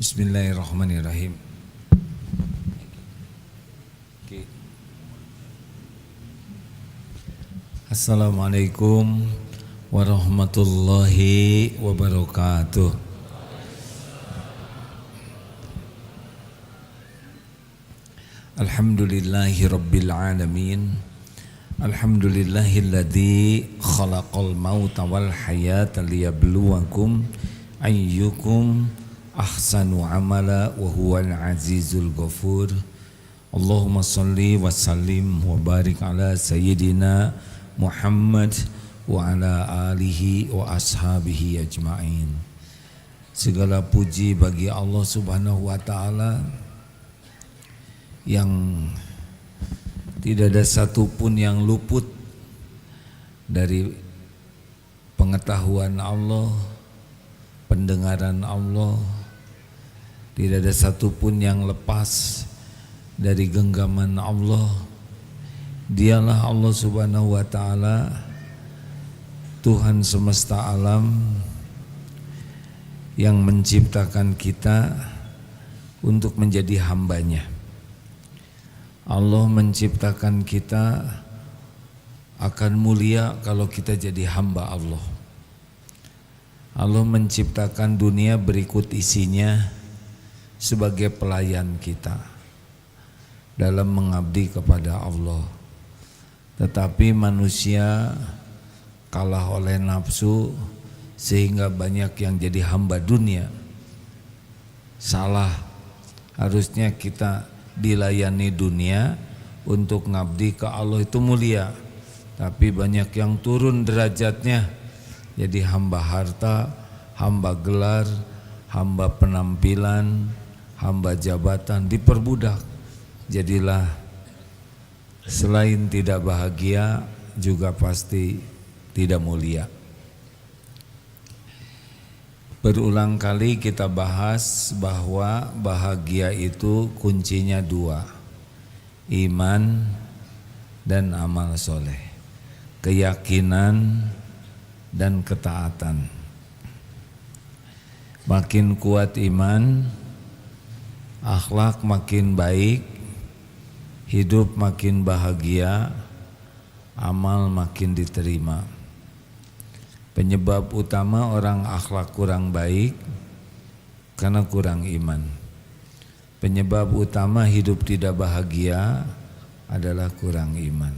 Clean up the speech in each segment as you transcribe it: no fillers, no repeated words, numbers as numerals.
Bismillahirrahmanirrahim. Assalamualaikum warahmatullahi wabarakatuh. Alhamdulillahi rabbil alamin. Alhamdulillahilladzi khalaqal mauta wal hayata liyabluwakum ayyukum ahsanu amala wa huwal azizul ghafur. Allahumma salli wa sallim wa barik ala sayyidina Muhammad wa ala alihi wa ashabihi ajma'in. Segala puji bagi Allah Subhanahu wa ta'ala yang tidak ada satupun yang luput dari pengetahuan Allah, pendengaran Allah. Tidak ada satupun yang lepas dari genggaman Allah. Dialah Allah Subhanahu wa ta'ala, Tuhan semesta alam yang menciptakan kita untuk menjadi hambanya. Allah menciptakan kita akan mulia kalau kita jadi hamba Allah. Allah menciptakan dunia berikut isinya sebagai pelayan kita dalam mengabdi kepada Allah. Tetapi manusia kalah oleh nafsu sehingga banyak yang jadi hamba dunia. Salah, harusnya kita dilayani dunia untuk ngabdi ke Allah itu mulia. Tapi banyak yang turun derajatnya jadi hamba harta, hamba gelar, hamba penampilan, hamba jabatan, diperbudak. Jadilah selain tidak bahagia juga pasti tidak mulia. Berulang kali kita bahas bahwa bahagia itu kuncinya dua, iman dan amal soleh, keyakinan dan ketaatan. Makin kuat iman, akhlak makin baik, hidup makin bahagia, amal makin diterima. Penyebab utama orang akhlak kurang baik karena kurang iman. Penyebab utama hidup tidak bahagia adalah kurang iman.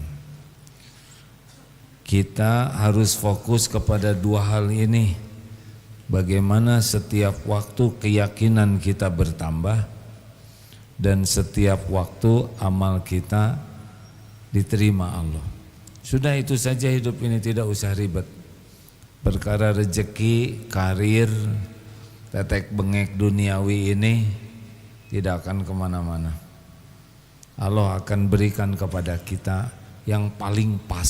Kita harus fokus kepada dua hal ini. Bagaimana setiap waktu keyakinan kita bertambah dan setiap waktu amal kita diterima Allah. Sudah itu saja, hidup ini tidak usah ribet. Perkara rezeki, karir, tetek bengek duniawi ini tidak akan kemana-mana. Allah akan berikan kepada kita yang paling pas,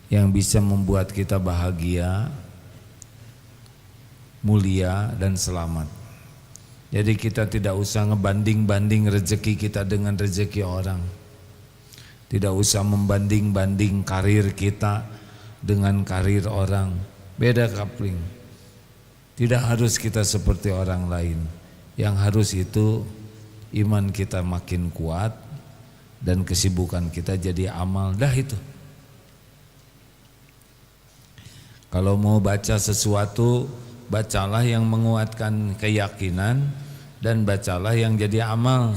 yang bisa membuat kita bahagia, mulia dan selamat. Jadi kita tidak usah ngebanding-banding rezeki kita dengan rezeki orang. Tidak usah membanding-banding karir kita dengan karir orang. Beda kapling. Tidak harus kita seperti orang lain. Yang harus itu iman kita makin kuat dan kesibukan kita jadi amal. Dah itu. Kalau mau baca sesuatu, bacalah yang menguatkan keyakinan dan bacalah yang jadi amal.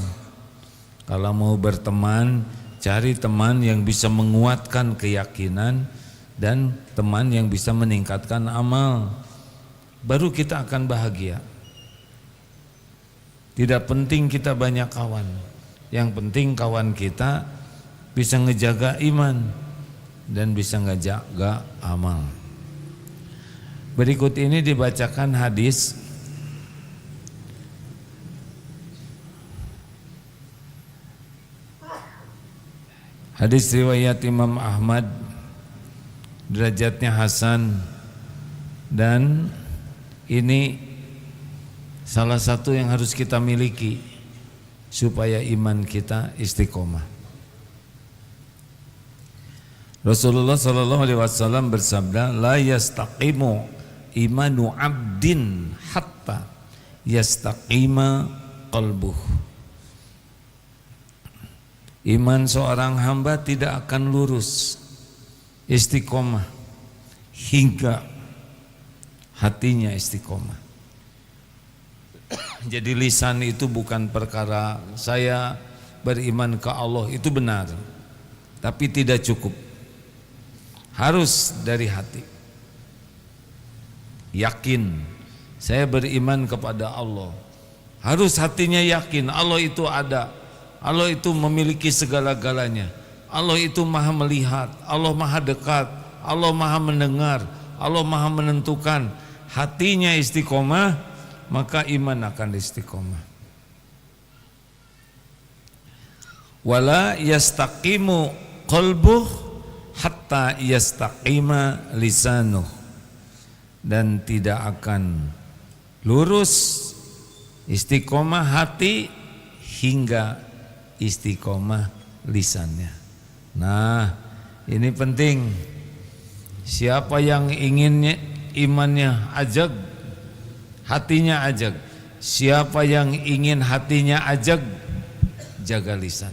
Kalau mau berteman, cari teman yang bisa menguatkan keyakinan dan teman yang bisa meningkatkan amal. Baru kita akan bahagia. Tidak penting kita banyak kawan. Yang penting kawan kita bisa ngejaga iman dan bisa ngejaga amal. Berikut ini dibacakan hadis riwayat Imam Ahmad, derajatnya hasan, dan ini salah satu yang harus kita miliki supaya iman kita istiqomah. Rasulullah sallallahu alaihi wasallam bersabda, la yastaqimu imanu abdin hatta yastaqima qalbuh. Iman seorang hamba tidak akan lurus, istiqomah, hingga hatinya istiqomah. Jadi lisan itu bukan perkara saya beriman ke Allah, itu benar, tapi tidak cukup, harus dari hati. Yakin saya beriman kepada Allah, harus hatinya yakin Allah itu ada, Allah itu memiliki segala-galanya, Allah itu maha melihat, Allah maha dekat, Allah maha mendengar, Allah maha menentukan. Hatinya istiqomah, maka iman akan istiqomah. Wala yastaqimu qalbuh hatta yastaqima lisanuh, dan tidak akan lurus istiqomah hati hingga istiqomah lisannya. Nah, ini penting. Siapa yang ingin imannya ajag, hatinya ajag. Siapa yang ingin hatinya ajag, jaga lisan.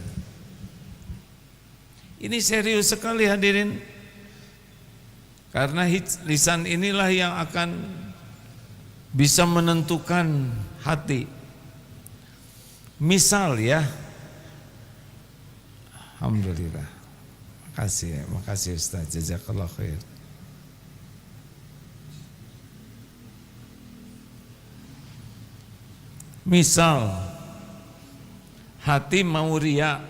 Ini serius sekali hadirin. Karena lisan inilah yang akan bisa menentukan hati. Misal ya, alhamdulillah, makasih Ustaz, jazakallah khair. Misal hati mau riya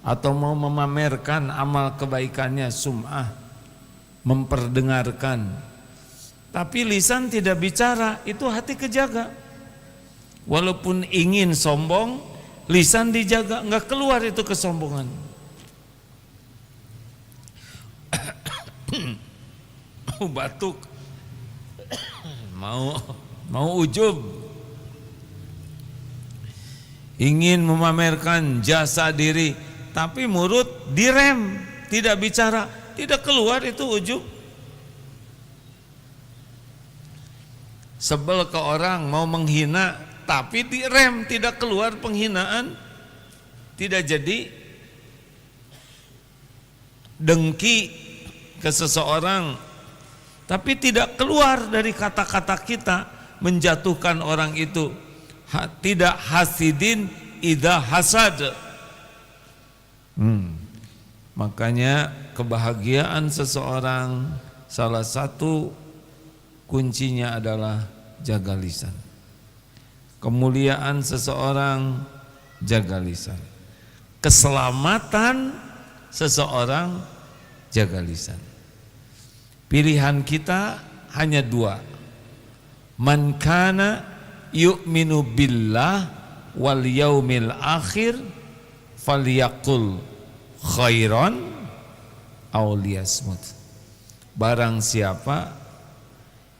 atau mau memamerkan amal kebaikannya, sum'ah, memperdengarkan, tapi lisan tidak bicara, itu hati kejaga. Walaupun ingin sombong, lisan dijaga, enggak keluar itu kesombongan. Batuk, mau ujub, ingin memamerkan jasa diri, tapi mulut direm, tidak bicara, tidak keluar itu ujub. Sebel ke orang, mau menghina, tapi direm, tidak keluar penghinaan, tidak jadi. Dengki ke seseorang, tapi tidak keluar dari kata-kata kita menjatuhkan orang itu. Tidak hasidin idza hasad. Makanya kebahagiaan seseorang salah satu kuncinya adalah jaga lisan. Kemuliaan seseorang jaga lisan. Keselamatan seseorang jaga lisan. Pilihan kita hanya dua. Man kana yu'minu billah wal yaumil akhir falyaqul khairan aw liyasmut. Barang siapa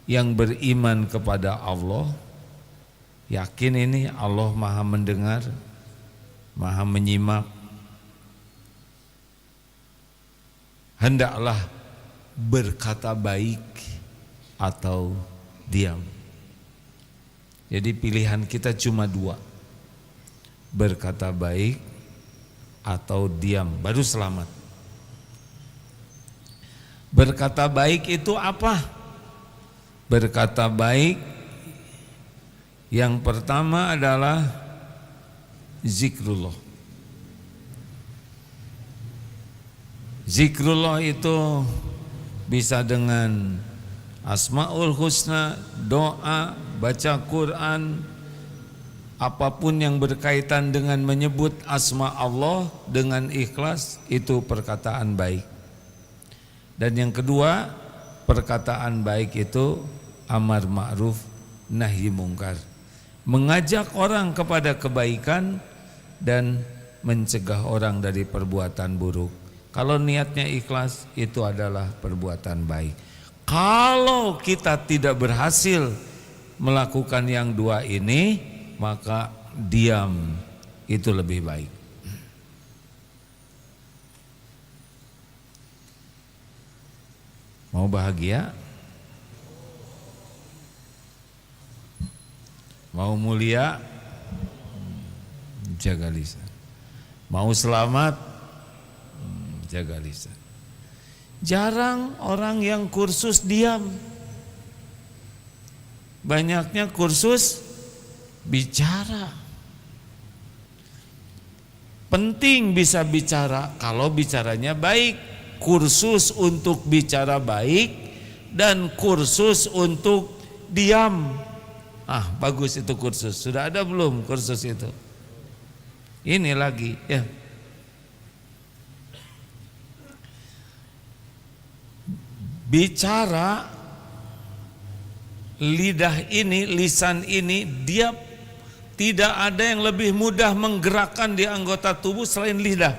yang beriman kepada Allah, yakin ini Allah maha mendengar, maha menyimak, hendaklah berkata baik atau diam. Jadi pilihan kita cuma dua, berkata baik atau diam, baru selamat. Berkata baik itu apa? Berkata baik yang pertama adalah zikrullah. Zikrullah itu bisa dengan Asmaul Husna, doa, baca Quran, apapun yang berkaitan dengan menyebut asma Allah dengan ikhlas, itu perkataan baik. Dan yang kedua, perkataan baik itu amar ma'ruf nahi mungkar, mengajak orang kepada kebaikan dan mencegah orang dari perbuatan buruk. Kalau niatnya ikhlas, itu adalah perbuatan baik. Kalau kita tidak berhasil melakukan yang dua ini, maka diam itu lebih baik. Mau bahagia? Mau mulia, jaga lisan. Mau selamat, jaga lisan. Jarang orang yang kursus diam. Banyaknya kursus bicara. Penting bisa bicara kalau bicaranya baik. Kursus untuk bicara baik dan kursus untuk diam. Bagus itu kursus. Sudah ada belum kursus itu? Ini lagi ya. Bicara lidah ini, lisan ini, dia tidak ada yang lebih mudah menggerakkan di anggota tubuh selain lidah.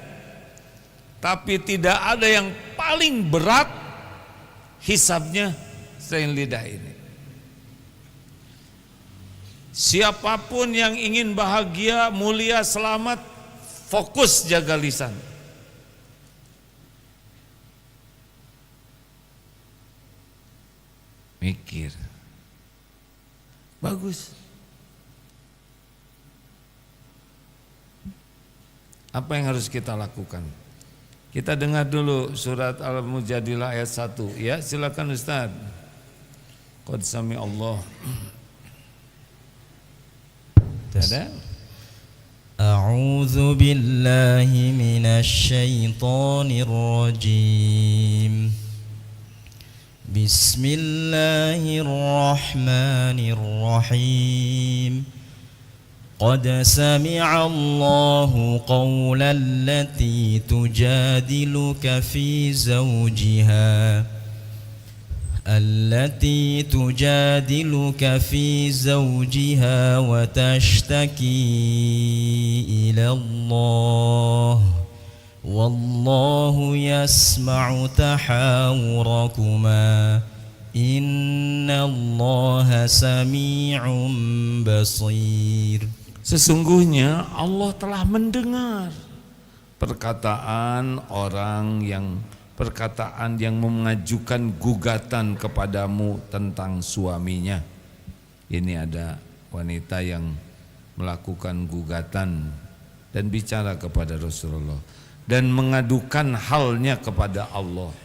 Tapi tidak ada yang paling berat hisabnya selain lidah ini. Siapapun yang ingin bahagia, mulia, selamat, fokus jaga lisan. Mikir. Bagus. Apa yang harus kita lakukan? Kita dengar dulu surat Al-Mujadilah ayat 1. Ya, silakan Ustaz. Qad sami Allah. Ada? A'udzu billahi minasy syaithanir rajim. Bismillahirrahmanirrahim. Qad sami'a Allahu qawla allati tujadiluka fi zawjiha وتشتكي إلى الله والله يسمع تحاوركما إن الله سميع بصير. Sesungguhnya Allah telah mendengar perkataan yang mengajukan gugatan kepadamu tentang suaminya. Ini ada wanita yang melakukan gugatan dan bicara kepada Rasulullah dan mengadukan halnya kepada Allah.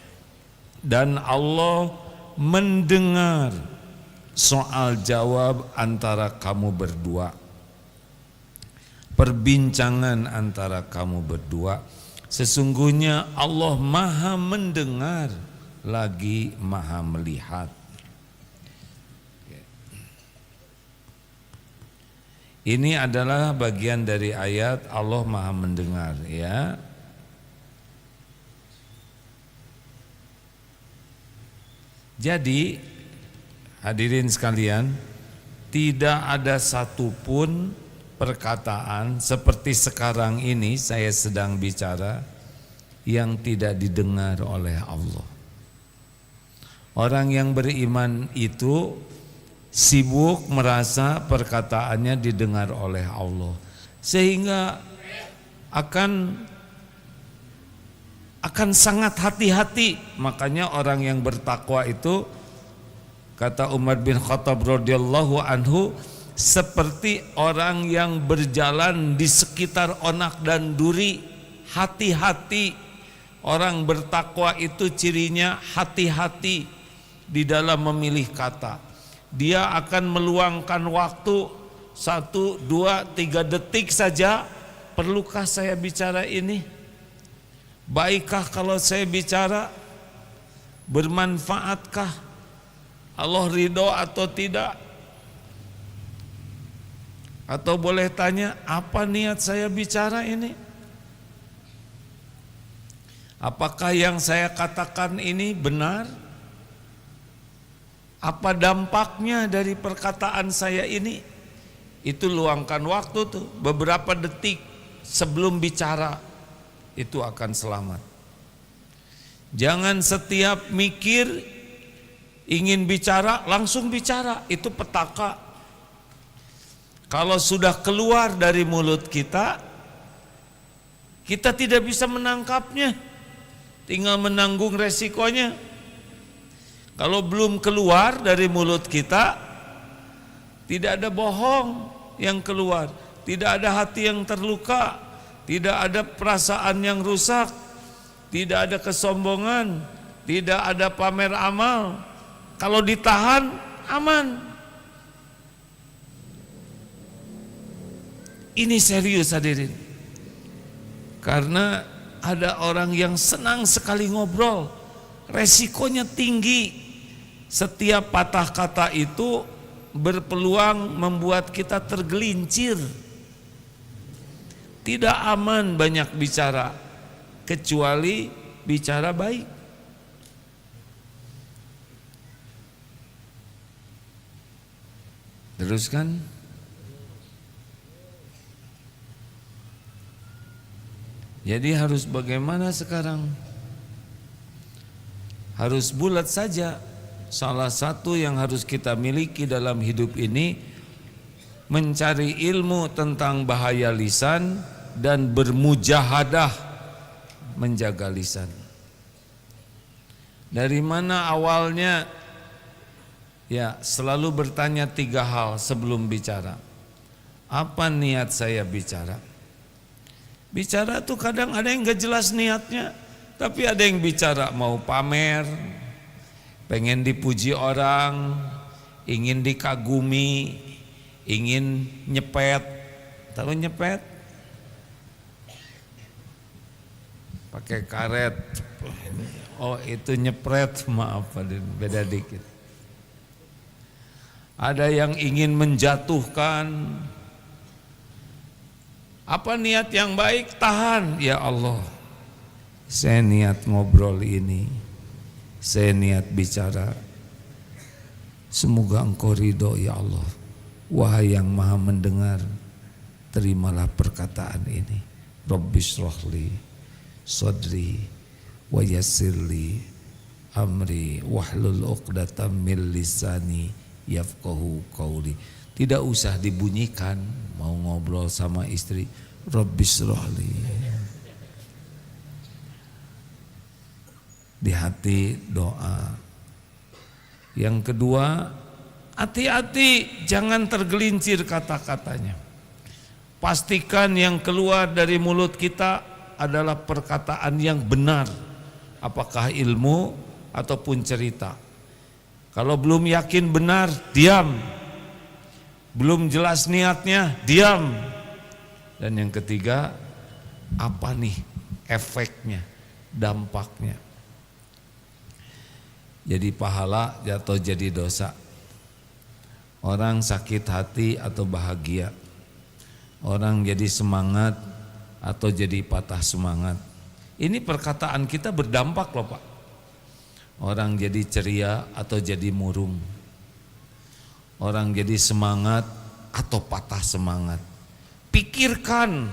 Dan Allah mendengar soal jawab antara kamu berdua, perbincangan antara kamu berdua. Sesungguhnya Allah maha mendengar lagi maha melihat. Ini adalah bagian dari ayat Allah maha mendengar ya. Jadi hadirin sekalian, tidak ada satupun perkataan seperti sekarang ini saya sedang bicara yang tidak didengar oleh Allah. Orang yang beriman itu sibuk merasa perkataannya didengar oleh Allah, sehingga akan sangat hati-hati. Makanya orang yang bertakwa itu, kata Umar bin Khattab radhiyallahu anhu, seperti orang yang berjalan di sekitar onak dan duri. Hati-hati. Orang bertakwa itu cirinya hati-hati di dalam memilih kata. Dia akan meluangkan waktu 1, 2, 3 detik saja. Perlukah saya bicara ini? Baikkah kalau saya bicara? Bermanfaatkah? Allah ridho atau tidak? Atau boleh tanya, apa niat saya bicara ini? Apakah yang saya katakan ini benar? Apa dampaknya dari perkataan saya ini? Itu luangkan waktu tuh, beberapa detik sebelum bicara, itu akan selamat. Jangan setiap mikir ingin bicara langsung bicara, itu petaka. Kalau sudah keluar dari mulut kita, kita tidak bisa menangkapnya, tinggal menanggung resikonya. Kalau belum keluar dari mulut kita, tidak ada bohong yang keluar, tidak ada hati yang terluka, tidak ada perasaan yang rusak, tidak ada kesombongan, tidak ada pamer amal. Kalau ditahan aman. Ini serius hadirin. Karena ada orang yang senang sekali ngobrol, resikonya tinggi. Setiap patah kata itu berpeluang membuat kita tergelincir. Tidak aman banyak bicara, kecuali bicara baik. Teruskan. Jadi harus bagaimana sekarang? Harus bulat saja. Salah satu yang harus kita miliki dalam hidup ini, mencari ilmu tentang bahaya lisan dan bermujahadah menjaga lisan. Dari mana awalnya? Ya, selalu bertanya 3 hal sebelum bicara. Apa niat saya bicara? Bicara tuh kadang ada yang gak jelas niatnya, tapi ada yang bicara mau pamer, pengen dipuji orang, ingin dikagumi, ingin nyepet. Tahu nyepet? Pakai karet. Oh, itu nyepret, maaf, beda dikit. Ada yang ingin menjatuhkan. Apa niat yang baik? Tahan. Ya Allah, saya niat ngobrol ini, saya niat bicara, semoga Engkau ridho ya Allah. Wahai yang maha mendengar, terimalah perkataan ini. Rabbishrahli sadri wa yassirli amri wahlul 'uqdatam min lisani yafqahu qauli. Tidak usah dibunyikan mau ngobrol sama istri, Rabbishrahli. Di hati doa. Yang kedua, hati-hati jangan tergelincir kata-katanya. Pastikan yang keluar dari mulut kita adalah perkataan yang benar, apakah ilmu ataupun cerita. Kalau belum yakin benar, diam. Belum jelas niatnya, diam. Dan yang ketiga, apa nih efeknya, dampaknya? Jadi pahala atau jadi dosa. Orang sakit hati atau bahagia. Orang jadi semangat atau jadi patah semangat. Ini perkataan kita berdampak loh Pak. Orang jadi ceria atau jadi murung. Orang jadi semangat atau patah semangat. Pikirkan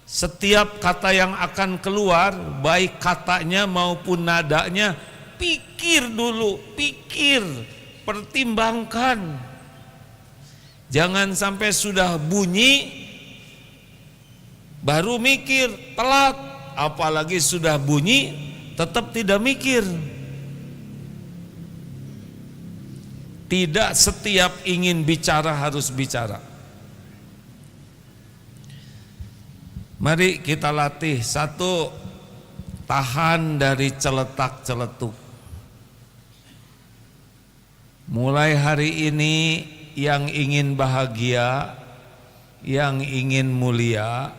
setiap kata yang akan keluar, baik katanya maupun nadanya. Pikir dulu, pikir, pertimbangkan. Jangan sampai sudah bunyi baru mikir, telat. Apalagi sudah bunyi tetap tidak mikir. Tidak setiap ingin bicara harus bicara. Mari kita latih. 1, tahan dari celetak-celetuk. Mulai hari ini yang ingin bahagia, yang ingin mulia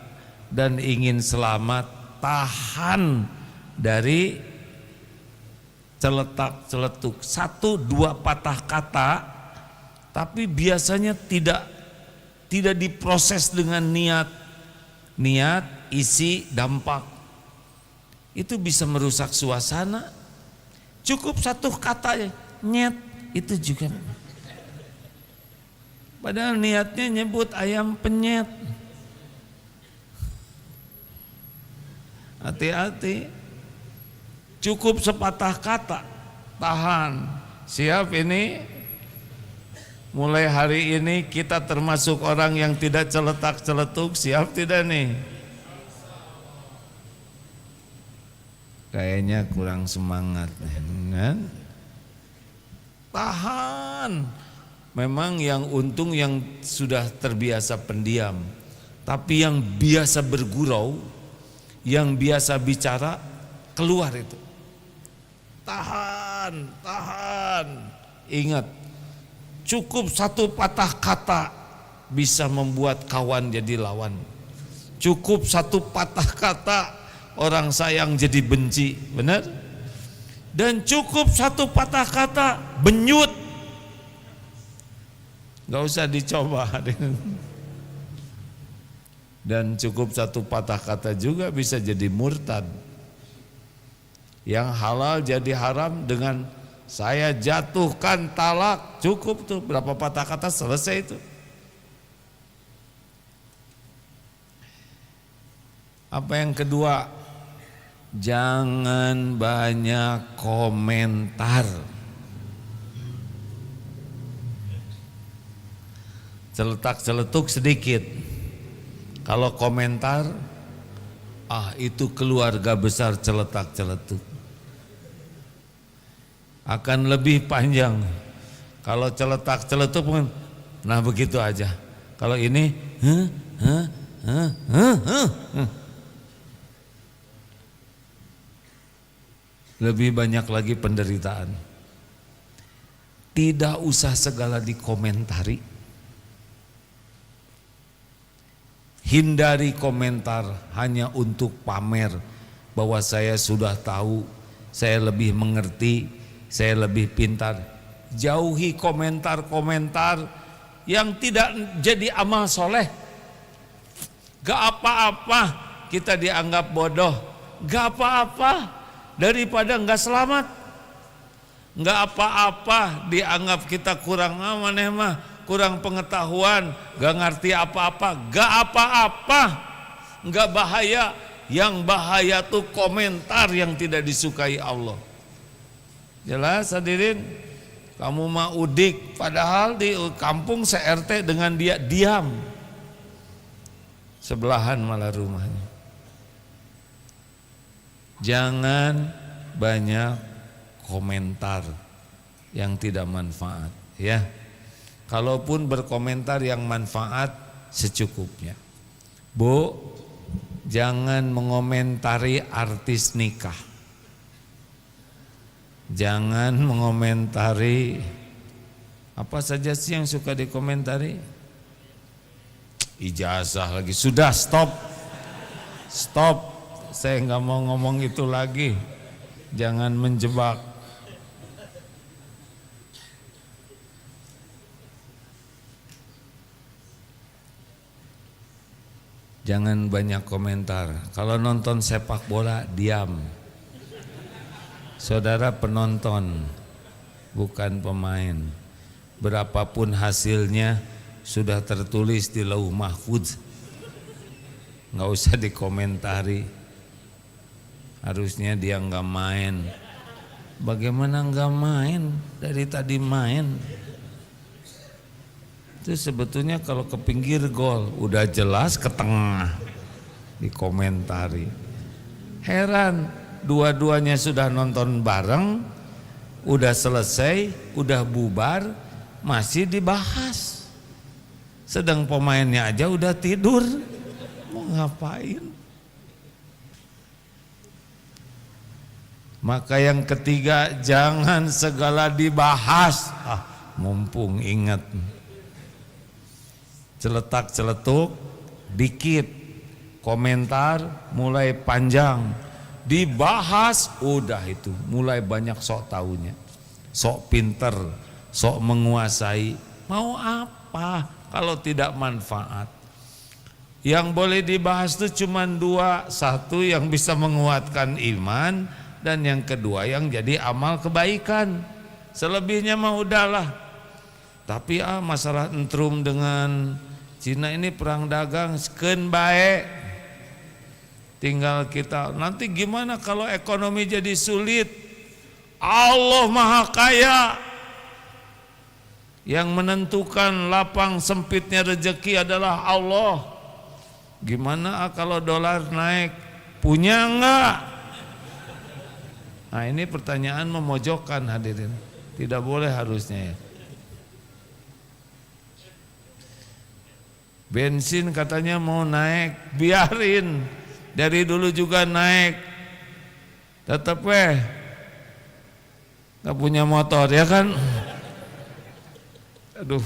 dan ingin selamat, tahan dari celetak-celetuk. 1-2 patah kata, tapi biasanya tidak diproses dengan niat, isi, dampak. Itu bisa merusak suasana. Cukup 1 kata, nyet, itu juga. Padahal niatnya nyebut ayam penyet. Hati-hati. Cukup sepatah kata, tahan. Siap ini? Mulai hari ini kita termasuk orang yang tidak celetak-celetuk. Siap tidak nih? Kayaknya kurang semangat kan? Tahan. Memang yang untung yang sudah terbiasa pendiam, tapi yang biasa bergurau, yang biasa bicara, keluar itu. Tahan, tahan. Ingat, cukup satu patah kata bisa membuat kawan jadi lawan. Cukup satu patah kata orang sayang jadi benci, benar? Dan cukup satu patah kata benyut, nggak usah dicoba. Dan cukup satu patah kata juga bisa jadi murtad. Yang halal jadi haram dengan saya jatuhkan talak, cukup tuh berapa patah kata selesai itu. Apa yang kedua? Jangan banyak komentar. Celetak-celetuk sedikit. Kalau komentar, itu keluarga besar celetak-celetuk. Akan lebih panjang. Kalau celetak-celetuk, nah begitu aja. Kalau ini, lebih banyak lagi penderitaan. Tidak usah segala dikomentari. Hindari komentar hanya untuk pamer bahwa saya sudah tahu, saya lebih mengerti, saya lebih pintar. Jauhi komentar-komentar yang tidak jadi amal soleh. Gak apa-apa kita dianggap bodoh, gak apa-apa daripada gak selamat. Gak apa-apa dianggap kita kurang kurang pengetahuan, gak ngerti apa-apa, gak apa-apa, gak bahaya. Yang bahaya tuh komentar yang tidak disukai Allah. Jelas hadirin? Kamu mah udik, padahal di kampung se-RT dengan dia diam, sebelahan malah rumahnya. Jangan banyak komentar yang tidak manfaat, ya. Kalaupun berkomentar yang manfaat secukupnya. Bu, jangan mengomentari artis nikah. Jangan mengomentari apa saja sih yang suka dikomentari. Ijazah lagi. Sudah, stop. Stop. Saya nggak mau ngomong itu lagi. Jangan menjebak. Jangan banyak komentar. Kalau nonton sepak bola, diam. Saudara penonton, bukan pemain. Berapapun hasilnya sudah tertulis di Lauh Mahfuz. Nggak usah dikomentari. Harusnya dia nggak main. Bagaimana nggak main? Dari tadi main. Itu sebetulnya kalau ke pinggir gol, udah jelas ke tengah, dikomentari. Heran, dua-duanya sudah nonton bareng, udah selesai, udah bubar, masih dibahas. Sedang pemainnya aja udah tidur, mau ngapain? Maka yang ketiga, jangan segala dibahas. Mumpung ingat. Celetak-celetuk dikit, komentar mulai panjang, dibahas udah itu mulai banyak sok taunya, sok pinter, sok menguasai. Mau apa kalau tidak manfaat? Yang boleh dibahas itu cuma dua, satu yang bisa menguatkan iman dan yang kedua yang jadi amal kebaikan. Selebihnya mah udahlah. Tapi masalah entrum dengan Cina ini perang dagang sekeun bae. Tinggal kita nanti gimana kalau ekonomi jadi sulit? Allah Maha Kaya. Yang menentukan lapang sempitnya rezeki adalah Allah. Gimana kalau dolar naik? Punya enggak? Nah, ini pertanyaan memojokkan hadirin. Tidak boleh harusnya ya. Bensin katanya mau naik, biarin. Dari dulu juga naik. Tetep gak punya motor ya kan. Aduh,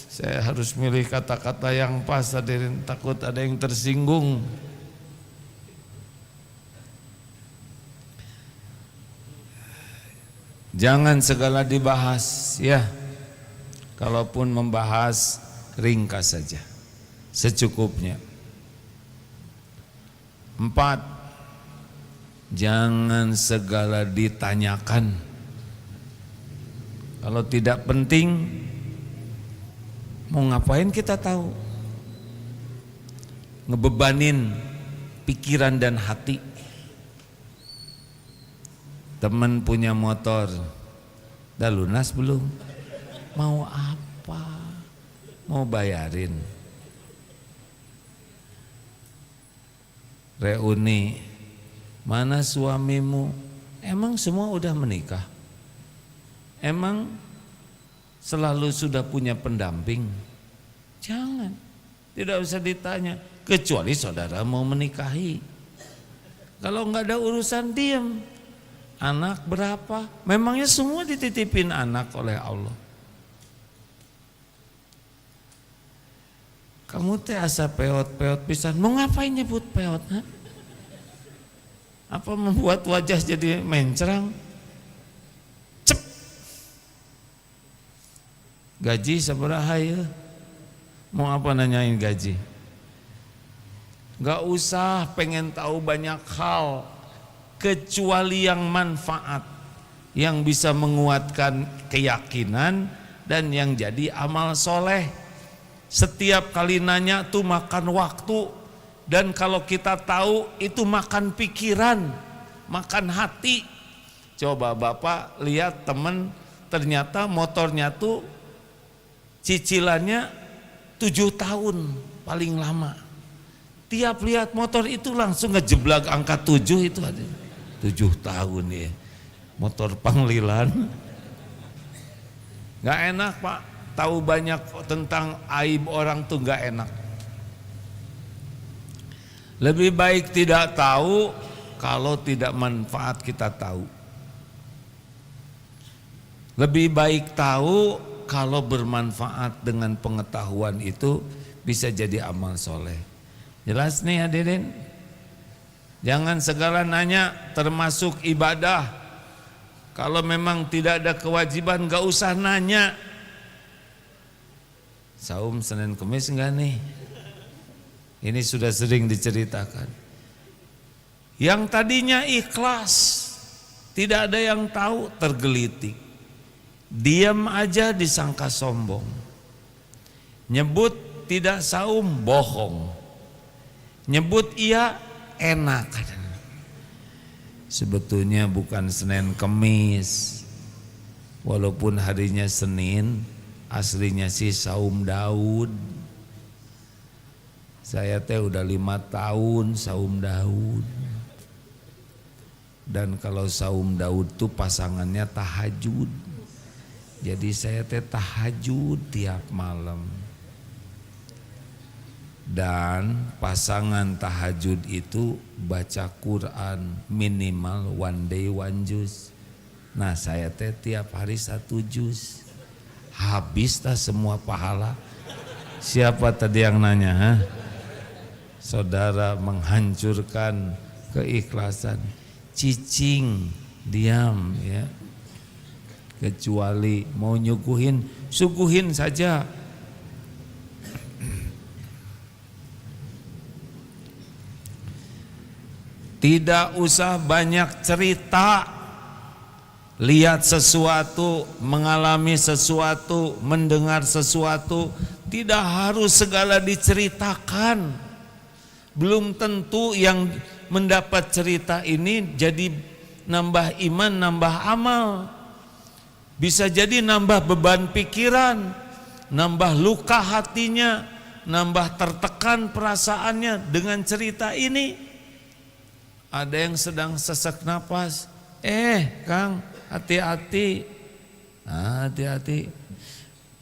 saya harus milih kata-kata yang pas, hadirin, takut ada yang tersinggung. Jangan segala dibahas ya. Kalaupun membahas, ringkas saja, secukupnya. 4, jangan segala ditanyakan. Kalau tidak penting, mau ngapain kita tahu? Ngebebanin pikiran dan hati. Teman punya motor, dah lunas belum? Mau apa? Mau bayarin? Reuni, mana suamimu? Emang semua udah menikah? Emang selalu sudah punya pendamping? Jangan, tidak usah ditanya, kecuali saudara mau menikahi. Kalau nggak ada urusan, diam. Anak berapa? Memangnya semua dititipin anak oleh Allah? Kamu teh asa peot-peot pisan. Mau ngapain nyebut peot? Ha? Apa membuat wajah jadi mencerang? Cep. Gaji sabaraha ya? Mau apa nanyain gaji? Gak usah pengen tahu banyak hal, kecuali yang manfaat, yang bisa menguatkan keyakinan dan yang jadi amal soleh. Setiap kali nanya tuh makan waktu, dan kalau kita tahu itu makan pikiran, makan hati. Coba Bapak lihat temen, ternyata motornya tuh cicilannya 7 tahun paling lama. Tiap lihat motor itu langsung ngejeblak angka 7 itu ada. 7 tahun ya, motor Panglilan. Gak enak Pak, tahu banyak tentang aib orang tuh gak enak. Lebih baik tidak tahu kalau tidak manfaat kita tahu. Lebih baik tahu kalau bermanfaat, dengan pengetahuan itu bisa jadi amal soleh. Jelas nih hadirin? Jangan segala nanya, termasuk ibadah. Kalau memang tidak ada kewajiban, gak usah nanya. Saum Senin Kemis enggak nih? Ini sudah sering diceritakan. Yang tadinya ikhlas, tidak ada yang tahu, tergelitik. Diam aja disangka sombong. Nyebut tidak saum, bohong. Nyebut iya, enak. Sebetulnya bukan Senin Kemis, walaupun harinya Senin, aslinya sih saum Daud. Saya teh udah 5 tahun saum Daud. Dan kalau saum Daud tuh pasangannya tahajud. Jadi saya teh tahajud tiap malam. Dan pasangan tahajud itu baca Quran minimal one day one juz. Nah saya teh tiap hari 1 juz. Habis tak semua pahala? Siapa tadi yang nanya? Ha? Saudara menghancurkan keikhlasan. Cicing, diam ya. Kecuali mau nyuguhin, suguhin saja. Tidak usah banyak cerita. Lihat sesuatu, mengalami sesuatu, mendengar sesuatu, tidak harus segala diceritakan. Belum tentu yang mendapat cerita ini jadi nambah iman, nambah amal. Bisa jadi nambah beban pikiran, nambah luka hatinya, nambah tertekan perasaannya dengan cerita ini. Ada yang sedang sesak napas, Kang, hati-hati. Nah, hati-hati.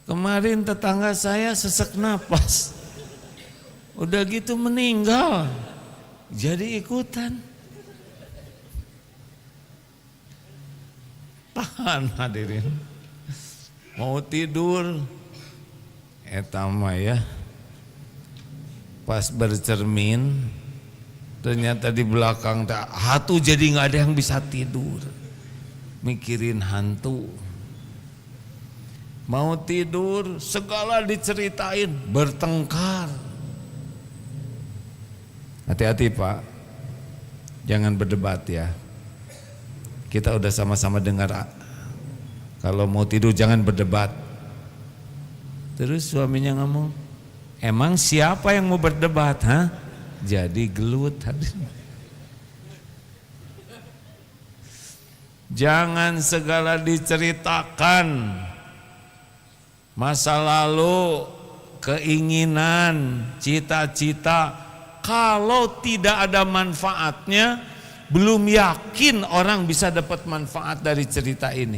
Kemarin tetangga saya sesak napas. Udah gitu meninggal, jadi ikutan. Tahan hadirin. Mau tidur, etama ya. Pas bercermin, ternyata di belakang hatu jadi nggak ada yang bisa tidur. Mikirin hantu. Mau tidur, segala diceritain, bertengkar. Hati-hati Pak, jangan berdebat ya. Kita udah sama-sama dengar, kalau mau tidur jangan berdebat. Terus suaminya ngomong, emang siapa yang mau berdebat? Jadi gelut. Jangan segala diceritakan. Masa lalu, keinginan, cita-cita, kalau tidak ada manfaatnya, belum yakin orang bisa dapat manfaat dari cerita ini.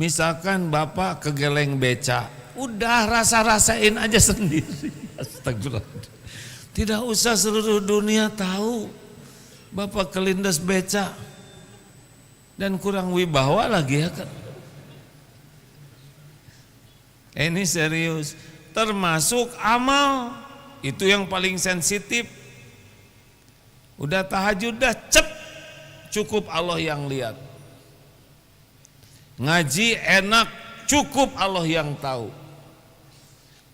Misalkan Bapak kegeleng beca, udah rasa-rasain aja sendiri. Astagfirullah. Tidak usah seluruh dunia tahu Bapak kelindes beca. Dan kurang wibawa lagi ya kan. Ini serius. Termasuk amal, itu yang paling sensitif. Udah tahajud dah cukup Allah yang lihat. Ngaji enak, cukup Allah yang tahu.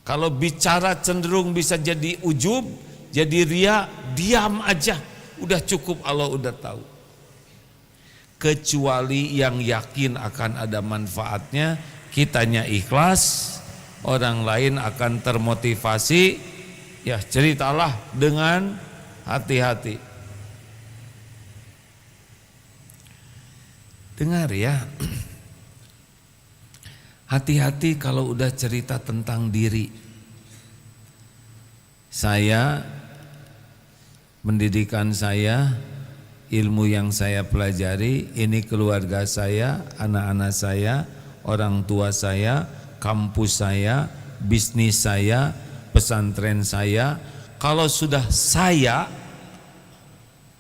Kalau bicara cenderung bisa jadi ujub, jadi ria, diam aja. Udah cukup Allah udah tahu. Kecuali yang yakin akan ada manfaatnya, kitanya ikhlas, orang lain akan termotivasi, ya ceritalah dengan hati-hati. Dengar ya, hati-hati kalau udah cerita tentang diri. Saya, pendidikan saya, ilmu yang saya pelajari, ini keluarga saya, anak-anak saya, orang tua saya, kampus saya, bisnis saya, pesantren saya. Kalau sudah saya,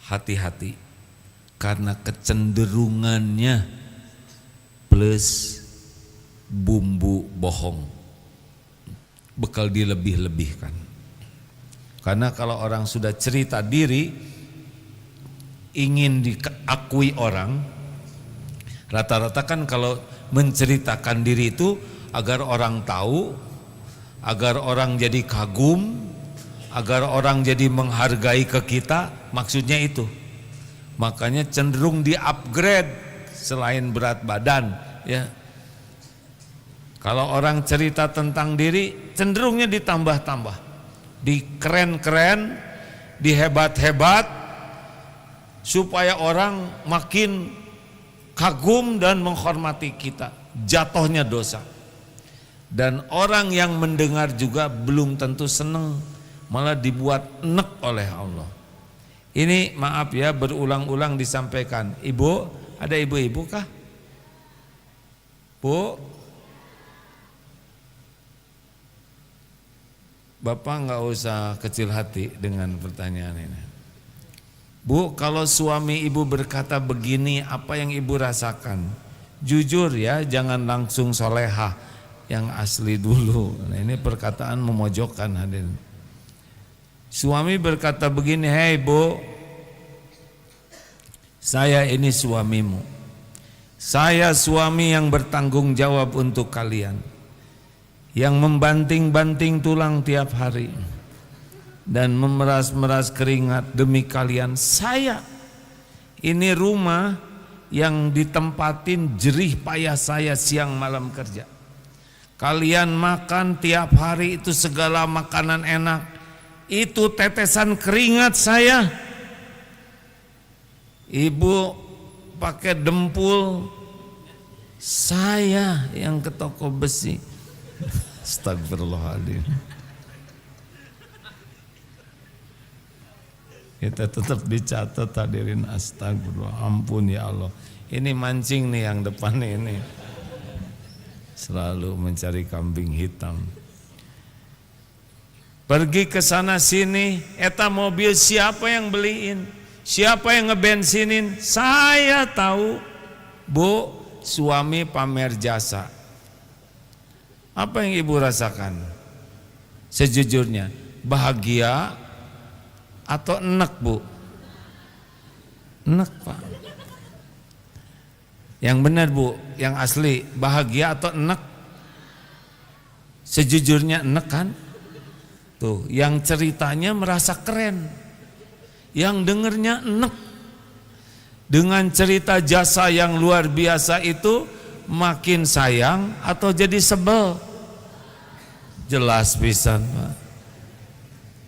hati-hati. Karena kecenderungannya plus bumbu bohong, bekal dilebih-lebihkan. Karena kalau orang sudah cerita diri, ingin diakui orang, rata-rata kan kalau menceritakan diri itu agar orang tahu, agar orang jadi kagum, agar orang jadi menghargai ke kita, maksudnya itu. Makanya cenderung di-upgrade selain berat badan ya. Kalau orang cerita tentang diri, cenderungnya ditambah-tambah, dikeren-keren, dihebat-hebat, supaya orang makin kagum dan menghormati kita. Jatuhnya dosa. Dan orang yang mendengar juga belum tentu senang, malah dibuat enek oleh Allah. Ini maaf ya, berulang-ulang disampaikan. Ibu, ada ibu-ibu kah? Bu, Bapak nggak usah kecil hati dengan pertanyaan ini. Bu, kalau suami ibu berkata begini, apa yang ibu rasakan? Jujur ya, jangan langsung solehah, yang asli dulu. Nah, ini perkataan memojokkan hadirin. Suami berkata begini, hei bu, saya ini suamimu. Saya suami yang bertanggung jawab untuk kalian, yang membanting-banting tulang tiap hari dan memeras-meras keringat demi kalian. Saya ini rumah yang ditempatin jerih payah saya siang malam kerja. Kalian makan tiap hari itu segala makanan enak, itu tetesan keringat saya. Ibu pakai dempul, saya yang ke toko besi. Astagfirullahaladzim. Kita tetap dicatat hadirin, astagfirullah, ampun ya Allah. Ini mancing nih yang depan ini, selalu mencari kambing hitam. pergi ke sana sini, eta mobil siapa yang beliin, siapa yang ngebensinin, saya tahu. Bu, suami pamer jasa. Apa yang ibu rasakan? Sejujurnya, bahagia atau enek, Bu? Enek, Pak. Yang benar, Bu, yang asli, bahagia atau enek? Sejujurnya enek kan? Tuh, yang ceritanya merasa keren, yang dengernya enek. Dengan cerita jasa yang luar biasa itu makin sayang atau jadi sebel? Jelas pisan, Pak.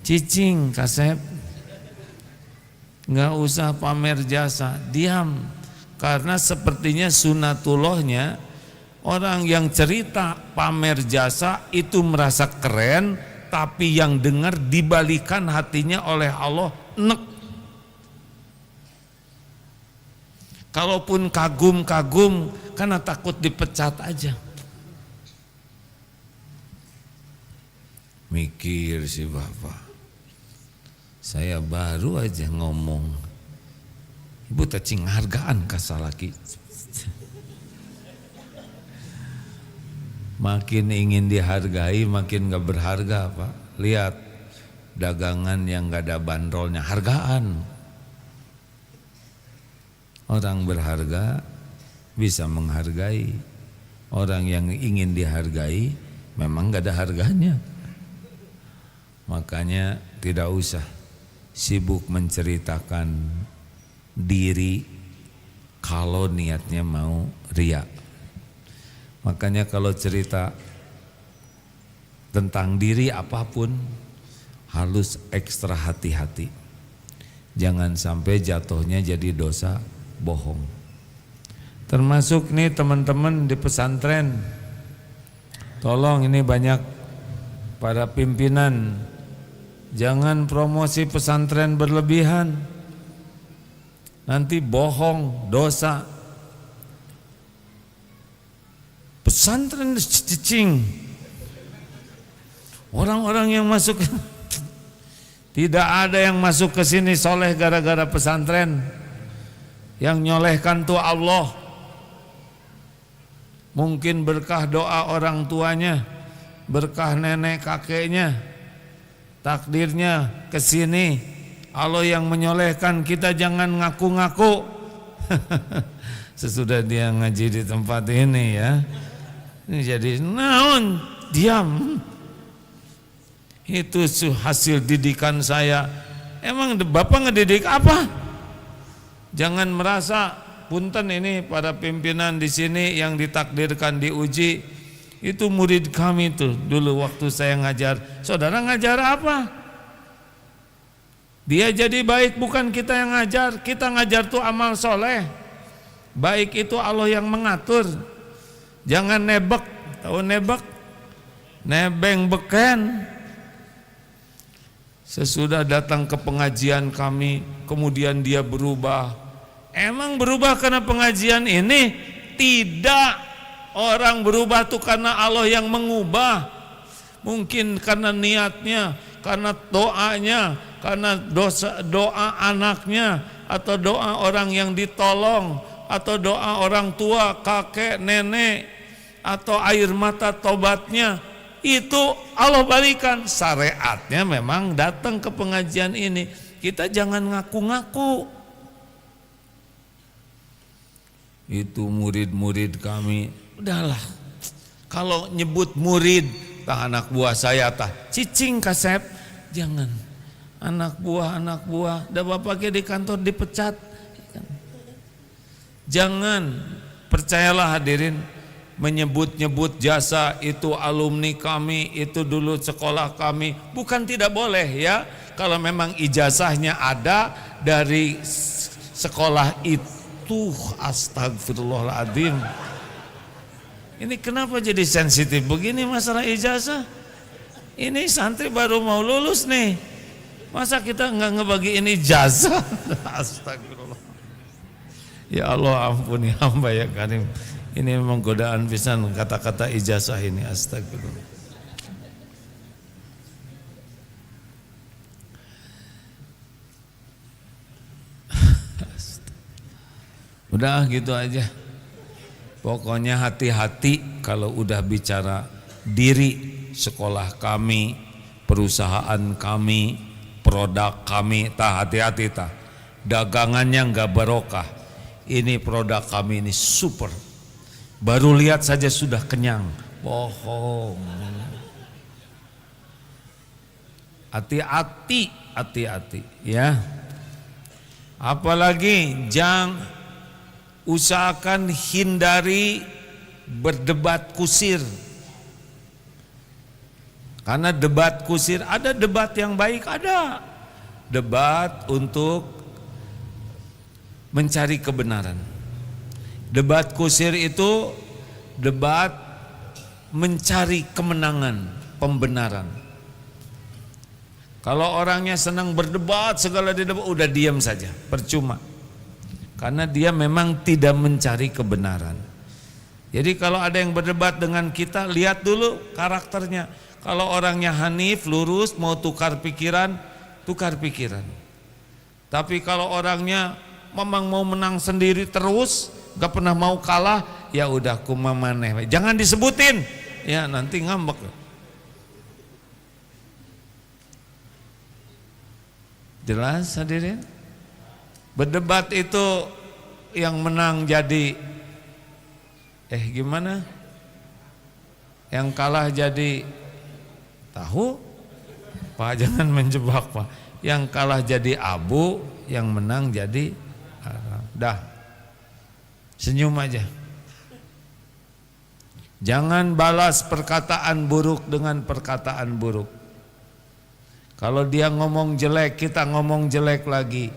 Cicing, Kasep. Nggak usah pamer jasa, diam. Karena sepertinya sunatullahnya orang yang cerita pamer jasa itu merasa keren, tapi yang dengar dibalikan hatinya oleh Allah nek. Kalaupun kagum-kagum karena takut dipecat aja. Mikir si bapak, saya baru aja ngomong, ibu cacing hargaan kasalaki. Makin ingin dihargai makin gak berharga, Pak. Lihat dagangan yang gak ada bandrolnya, hargaan. Orang berharga bisa menghargai. Orang yang ingin dihargai memang gak ada harganya. Makanya tidak usah sibuk menceritakan diri kalau niatnya mau riya. Makanya kalau cerita tentang diri apapun harus ekstra hati-hati. Jangan sampai jatuhnya jadi dosa bohong. Termasuk nih teman-teman di pesantren, tolong ini banyak para pimpinan, jangan promosi pesantren berlebihan. Nanti bohong, dosa. Pesantren cicing. Orang-orang yang masuk, tidak ada yang masuk ke sini soleh gara-gara pesantren. Yang nyolehkan tuh Allah. Mungkin berkah doa orang tuanya, berkah nenek kakeknya, takdirnya ke sini. Allah yang menyolehkan, kita jangan ngaku-ngaku. Sesudah dia ngaji di tempat ini ya, ini jadi naon, diam. Itu hasil didikan saya. Emang Bapak ngedidik apa? Jangan merasa, punten ini para pimpinan di sini yang ditakdirkan diuji, itu murid kami tuh dulu waktu saya ngajar. Saudara ngajar apa? Dia jadi baik bukan kita yang ngajar. Kita ngajar tuh amal soleh. Baik itu Allah yang mengatur. Jangan nebek, tahu nebek? Nebeng beken. Sesudah datang ke pengajian kami, kemudian dia berubah. Emang berubah karena pengajian ini? Tidak. Orang berubah tuh karena Allah yang mengubah. Mungkin karena niatnya, karena doanya, karena doa anaknya, atau doa orang yang ditolong, atau doa orang tua, kakek, nenek, atau air mata tobatnya. Itu Allah balikan. Syariatnya memang datang ke pengajian ini. Kita jangan ngaku-ngaku. Itu murid-murid kami, udahlah. Kalau nyebut murid, tah anak buah saya tah cicing Kasep, jangan. Anak buah, dah bapaknya di kantor dipecat. Jangan. Percayalah hadirin, menyebut-nyebut jasa itu alumni kami, itu dulu sekolah kami, bukan tidak boleh ya. Kalau memang ijazahnya ada dari sekolah itu. Astagfirullahaladzim. Ini kenapa jadi sensitif begini masalah ijazah? Ini santri baru mau lulus nih, masa kita nggak ngebagiin ijazah? Astagfirullah. Ya Allah ampuni hamba ya Karim. Ini memang godaan pisan kata-kata ijazah ini. Astagfirullah. Udah gitu aja. Pokoknya hati-hati kalau udah bicara diri, sekolah kami, perusahaan kami, produk kami, hati-hati dagangannya nggak barokah. Ini produk kami ini super, baru lihat saja sudah kenyang. Bohong. Hati-hati ya. Apalagi usahakan hindari berdebat kusir. Karena debat kusir, ada debat yang baik, ada debat untuk mencari kebenaran. Debat kusir itu debat mencari kemenangan, pembenaran. Kalau orangnya senang berdebat, segala debat, udah diam saja, percuma. Karena dia memang tidak mencari kebenaran. Jadi kalau ada yang berdebat dengan kita, lihat dulu karakternya. Kalau orangnya hanif, lurus, mau tukar pikiran, tukar pikiran. Tapi kalau orangnya memang mau menang sendiri terus, gak pernah mau kalah, ya udah kumamaneh. Jangan disebutin, ya nanti ngambek. Jelas hadirin? Berdebat itu yang menang jadi gimana? Yang kalah jadi tahu? Pak, jangan menjebak Pak. Yang kalah jadi abu, yang menang jadi dah. Senyum aja. Jangan balas perkataan buruk dengan perkataan buruk. Kalau dia ngomong jelek, kita ngomong jelek lagi.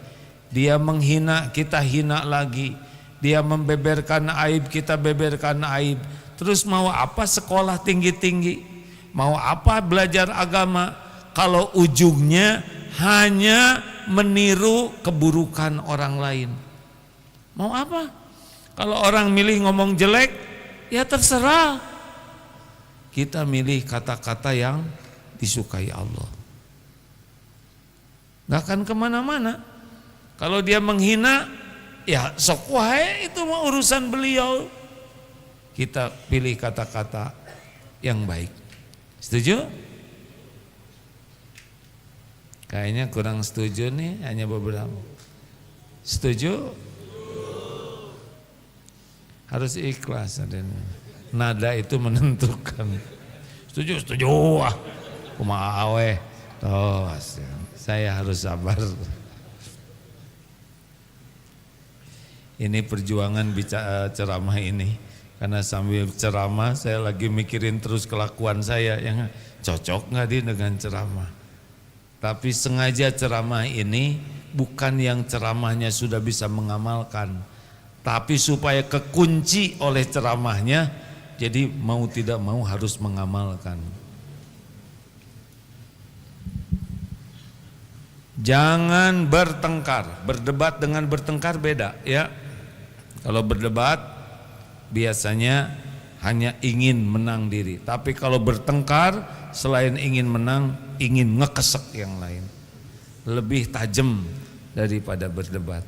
Dia menghina, kita hina lagi. Dia membeberkan aib, kita beberkan aib. Terus mau apa sekolah tinggi-tinggi? Mau apa belajar agama? Kalau ujungnya hanya meniru keburukan orang lain. Mau apa? Kalau orang milih ngomong jelek, ya terserah. Kita milih kata-kata yang disukai Allah. Gak akan kemana-mana. Kalau dia menghina, ya sok wae, itu mah urusan beliau. Kita pilih kata-kata yang baik. Setuju? Kayaknya kurang setuju nih, hanya beberapa. Setuju? Harus ikhlas. Nada itu menentukan. Setuju, setuju. Wah, kumaha we. Tos. Saya harus sabar. Ini perjuangan bicara ceramah ini. Karena sambil ceramah saya lagi mikirin terus kelakuan saya yang cocok nggak dengan ceramah. Tapi sengaja ceramah ini bukan yang ceramahnya sudah bisa mengamalkan, tapi supaya kekunci oleh ceramahnya, jadi mau tidak mau harus mengamalkan. Jangan bertengkar. Berdebat dengan bertengkar beda ya. Kalau berdebat biasanya hanya ingin menang diri. Tapi kalau bertengkar selain ingin menang, ingin ngekesek yang lain. Lebih tajam daripada berdebat.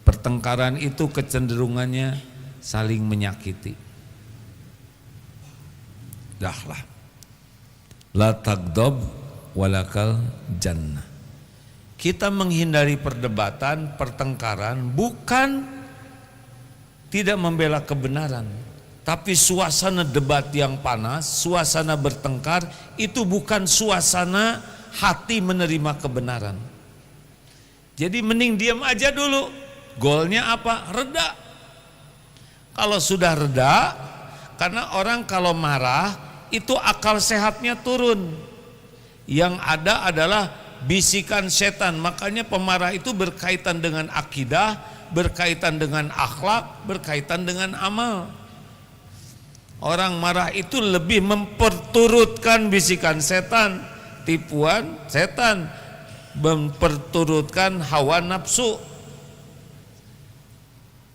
Pertengkaran itu kecenderungannya saling menyakiti. Dahlah. La tagdob walakal jannah. Kita menghindari perdebatan, pertengkaran bukan tidak membela kebenaran, tapi suasana debat yang panas, suasana bertengkar itu bukan suasana hati menerima kebenaran. Jadi mending diam aja dulu. Goalnya apa? Reda. Kalau sudah reda, karena orang kalau marah itu akal sehatnya turun. Yang ada adalah bisikan setan. Makanya pemarah itu berkaitan dengan akidah, berkaitan dengan akhlak, berkaitan dengan amal. Orang marah itu lebih memperturutkan bisikan setan, tipuan setan, memperturutkan hawa nafsu.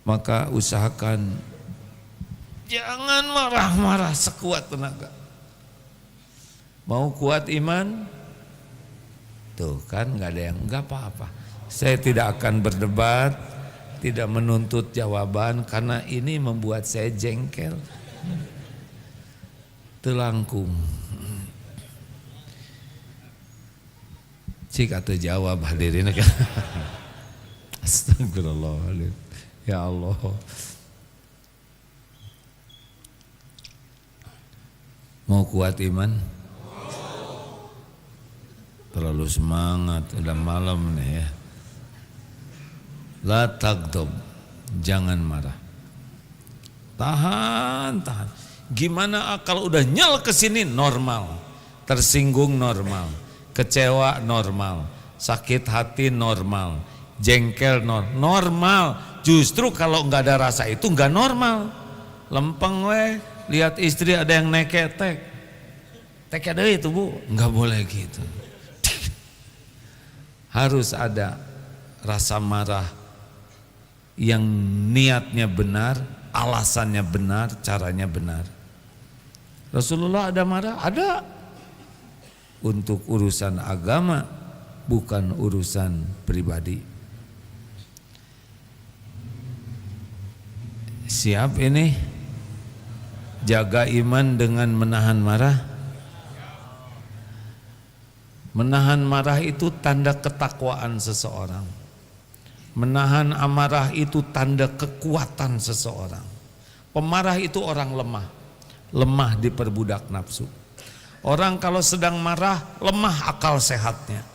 Maka usahakan jangan marah-marah sekuat tenaga. Mau kuat iman? Tuh kan nggak ada yang nggak apa-apa. Saya tidak akan berdebat, tidak menuntut jawaban karena ini membuat saya jengkel. Telangkung. Cik atau jawab hadirin kan. Astagfirullahaladzim. Ya Allah. Mau kuat iman? Terlalu semangat, udah malam nih ya. La tagdob, jangan marah. Tahan. Gimana kalau udah nyel ke sini normal, tersinggung normal, kecewa normal, sakit hati normal, jengkel normal. Justru kalau nggak ada rasa itu nggak normal. Lempeng weh, lihat istri ada yang neketek, ada itu bu, nggak boleh gitu. Harus ada rasa marah yang niatnya benar, alasannya benar, caranya benar. Rasulullah ada marah? Ada. Untuk urusan agama, bukan urusan pribadi. Siap ini? Jaga iman dengan menahan marah. Menahan marah itu tanda ketakwaan seseorang. Menahan amarah itu tanda kekuatan seseorang. Pemarah itu orang lemah. Lemah diperbudak nafsu. Orang kalau sedang marah lemah akal sehatnya.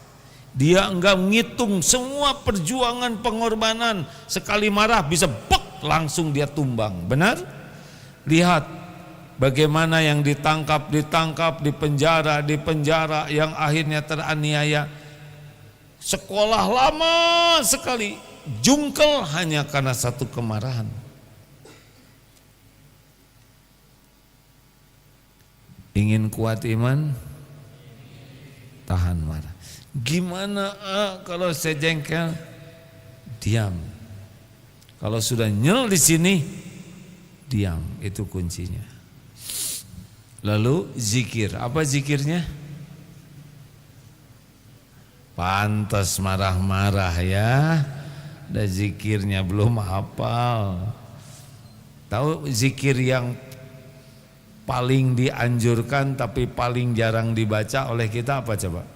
Dia enggak ngitung semua perjuangan pengorbanan. Sekali marah bisa bek langsung dia tumbang. Benar? Lihat bagaimana yang ditangkap, di penjara, yang akhirnya teraniaya. Sekolah lama sekali, jungkel hanya karena satu kemarahan. Ingin kuat iman? Tahan marah. Gimana kalau saya jengkel? Diam. Kalau sudah nyel di sini, diam. Itu kuncinya. Lalu zikir. Apa zikirnya? Pantas marah-marah ya. Ada zikirnya belum hafal. Tahu zikir yang paling dianjurkan tapi paling jarang dibaca oleh kita apa coba?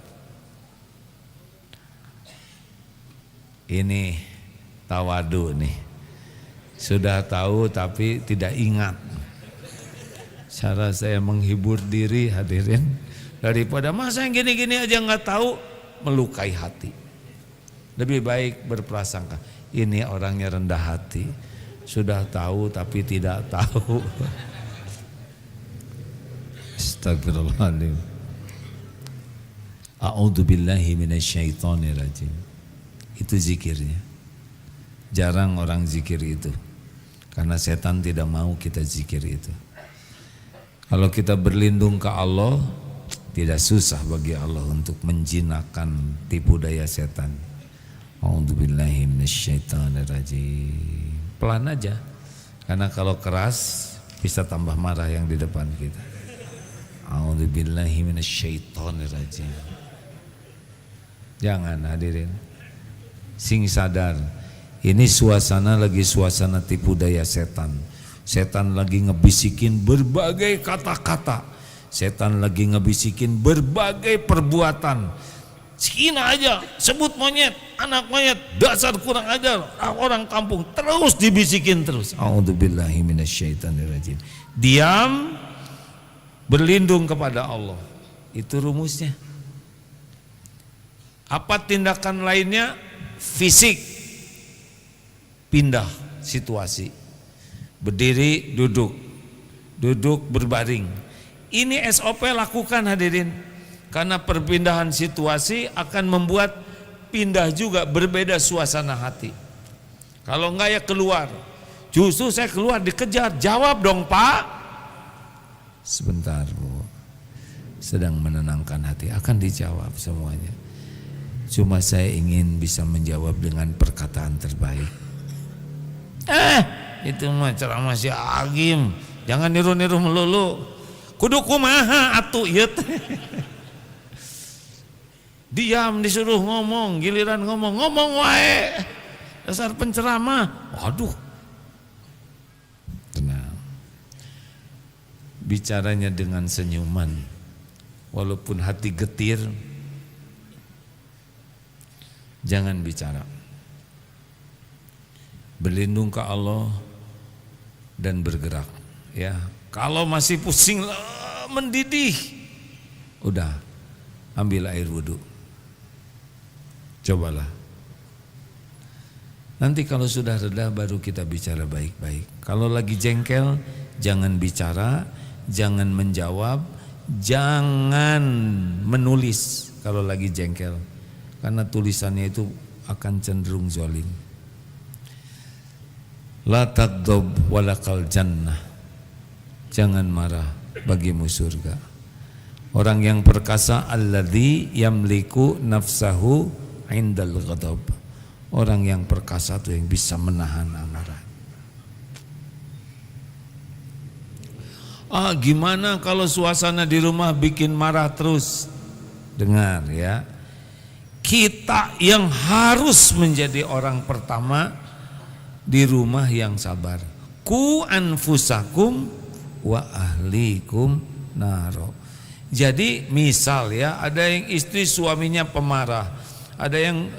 Ini tawadu nih. Sudah tahu tapi tidak ingat. Cara saya menghibur diri hadirin, daripada masa yang gini-gini aja nggak tahu, melukai hati. Lebih baik berprasangka, ini orangnya rendah hati, sudah tahu tapi tidak tahu. Astagfirullahaladzim. A'udzubillahi minasyaitonirrajim. Itu zikirnya. Jarang orang zikir itu, karena setan tidak mau kita zikir itu. Kalau kita berlindung ke Allah, tidak susah bagi Allah untuk menjinakkan tipu daya setan. A'udzubillahi minasyaitonirrajim. Pelan aja, karena kalau keras bisa tambah marah yang di depan kita. A'udzubillahi minasyaitonirrajim. Jangan hadirin, sing sadar, ini suasana lagi suasana tipu daya setan. Setan lagi ngebisikin berbagai kata-kata. Setan lagi ngebisikin berbagai perbuatan. Sekina aja sebut monyet, anak monyet, dasar kurang ajar, orang kampung, terus dibisikin terus. A'udzubillahi minasyaitonirrajim. Diam, berlindung kepada Allah. Itu rumusnya. Apa tindakan lainnya? Fisik, pindah situasi, berdiri, duduk, duduk, berbaring. Ini SOP lakukan hadirin, karena perpindahan situasi akan membuat pindah juga, berbeda suasana hati. Kalau enggak ya keluar. Justru saya keluar dikejar, jawab dong Pak. Sebentar Bu, sedang menenangkan hati, akan dijawab semuanya. Cuma saya ingin bisa menjawab dengan perkataan terbaik. Itu mah ceramah si Agim, jangan niru-niru melulu. Kudu kumaha atuh ieu teh. Diam disuruh ngomong, giliran ngomong wae. dasar penceramah. Waduh. Tenang. Bicaranya dengan senyuman. Walaupun hati getir, jangan bicara. Berlindung ke Allah dan bergerak, ya. Kalau masih pusing mendidih, udah ambil air wudhu. Cobalah. Nanti kalau sudah reda baru kita bicara baik-baik. Kalau lagi jengkel, jangan bicara, jangan menjawab, jangan menulis kalau lagi jengkel. Karena tulisannya itu akan cenderung zalim. La taghdab walakal jannah. Jangan marah, bagimu surga. Orang yang perkasa alladzi yamliku nafsahu indal ghadab. Orang yang perkasa itu yang bisa menahan amarah. Gimana kalau suasana di rumah bikin marah terus? Dengar ya. Kita yang harus menjadi orang pertama di rumah yang sabar. Ku anfusakum wa ahlikum naro. Jadi misal ya, ada yang istri suaminya pemarah, ada yang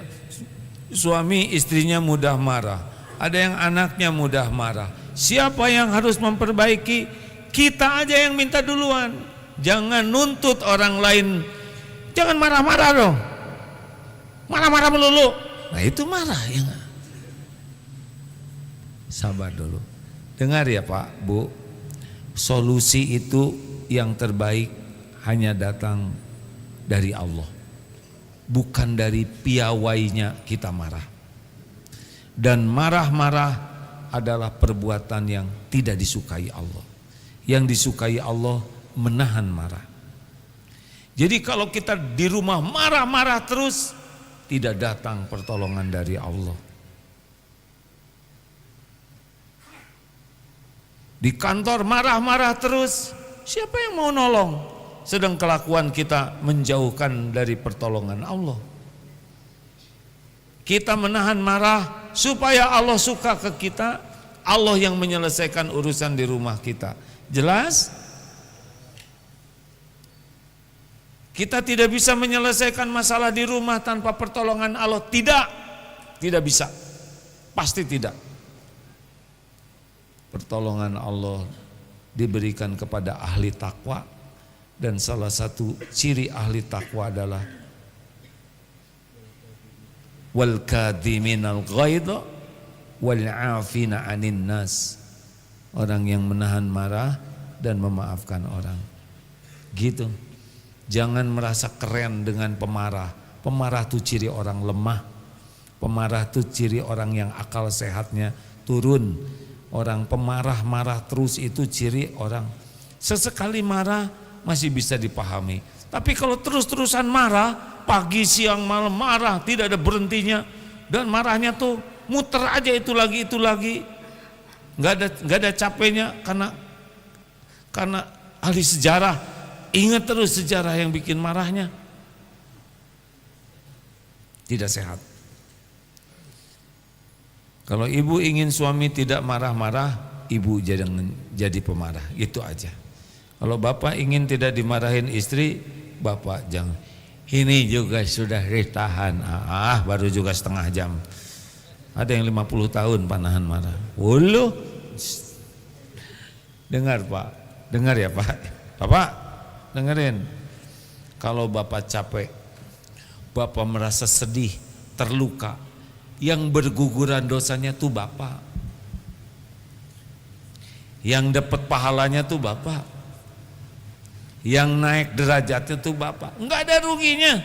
suami istrinya mudah marah, ada yang anaknya mudah marah. Siapa yang harus memperbaiki? Kita aja yang minta duluan. Jangan nuntut orang lain. Jangan marah-marah dong. Marah-marah melulu. Nah itu marah ya gak? Sabar dulu. Dengar ya Pak, Bu. Solusi itu yang terbaik hanya datang dari Allah. Bukan dari piawainya kita marah. Dan marah-marah adalah perbuatan yang tidak disukai Allah. Yang disukai Allah menahan marah. Jadi kalau kita di rumah marah-marah terus, tidak datang pertolongan dari Allah. Di kantor marah-marah terus, siapa yang mau nolong? Sedang kelakuan kita menjauhkan dari pertolongan Allah. Kita menahan marah supaya Allah suka ke kita. Allah yang menyelesaikan urusan di rumah kita. Jelas? Kita tidak bisa menyelesaikan masalah di rumah tanpa pertolongan Allah. Tidak bisa. Pasti tidak. Pertolongan Allah diberikan kepada ahli takwa, dan salah satu ciri ahli takwa adalah wal kadhiminal ghaidha wal 'afina 'anin nas. Orang yang menahan marah dan memaafkan orang. Gitu. Jangan merasa keren dengan pemarah. Pemarah itu ciri orang lemah. Pemarah itu ciri orang yang akal sehatnya turun. Orang pemarah-marah terus itu ciri orang sesekali marah masih bisa dipahami. Tapi kalau terus-terusan marah, pagi, siang, malam marah, tidak ada berhentinya, dan marahnya tuh muter aja itu lagi, nggak ada capeknya, karena ahli sejarah ingat terus sejarah yang bikin marahnya. Tidak sehat. Kalau ibu ingin suami tidak marah-marah, ibu jangan jadi pemarah, gitu aja. Kalau bapak ingin tidak dimarahin istri, bapak jangan. Ini juga sudah ditahan, baru juga setengah jam. Ada yang 50 tahun panahan marah. Wuluh. Dengar Pak, dengar ya Pak. Bapak, dengerin. Kalau bapak capek, bapak merasa sedih, terluka, yang berguguran dosanya tuh bapak. Yang dapat pahalanya tuh bapak. Yang naik derajatnya tuh bapak. Enggak ada ruginya.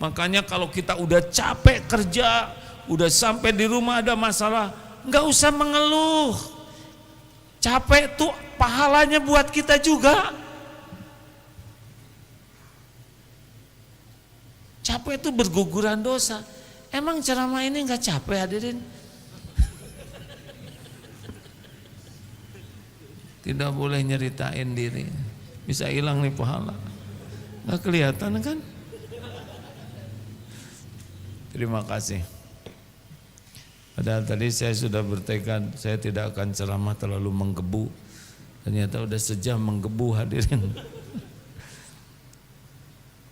Makanya kalau kita udah capek kerja, udah sampai di rumah ada masalah, enggak usah mengeluh. Capek tuh pahalanya buat kita juga. Capek tuh berguguran dosa. Emang ceramah ini enggak capek hadirin? Tidak boleh nyeritain diri, bisa hilang nih pahala. Enggak kelihatan kan? Terima kasih. Padahal tadi saya sudah bertekad saya tidak akan ceramah terlalu menggebu. Ternyata udah sejam menggebu hadirin.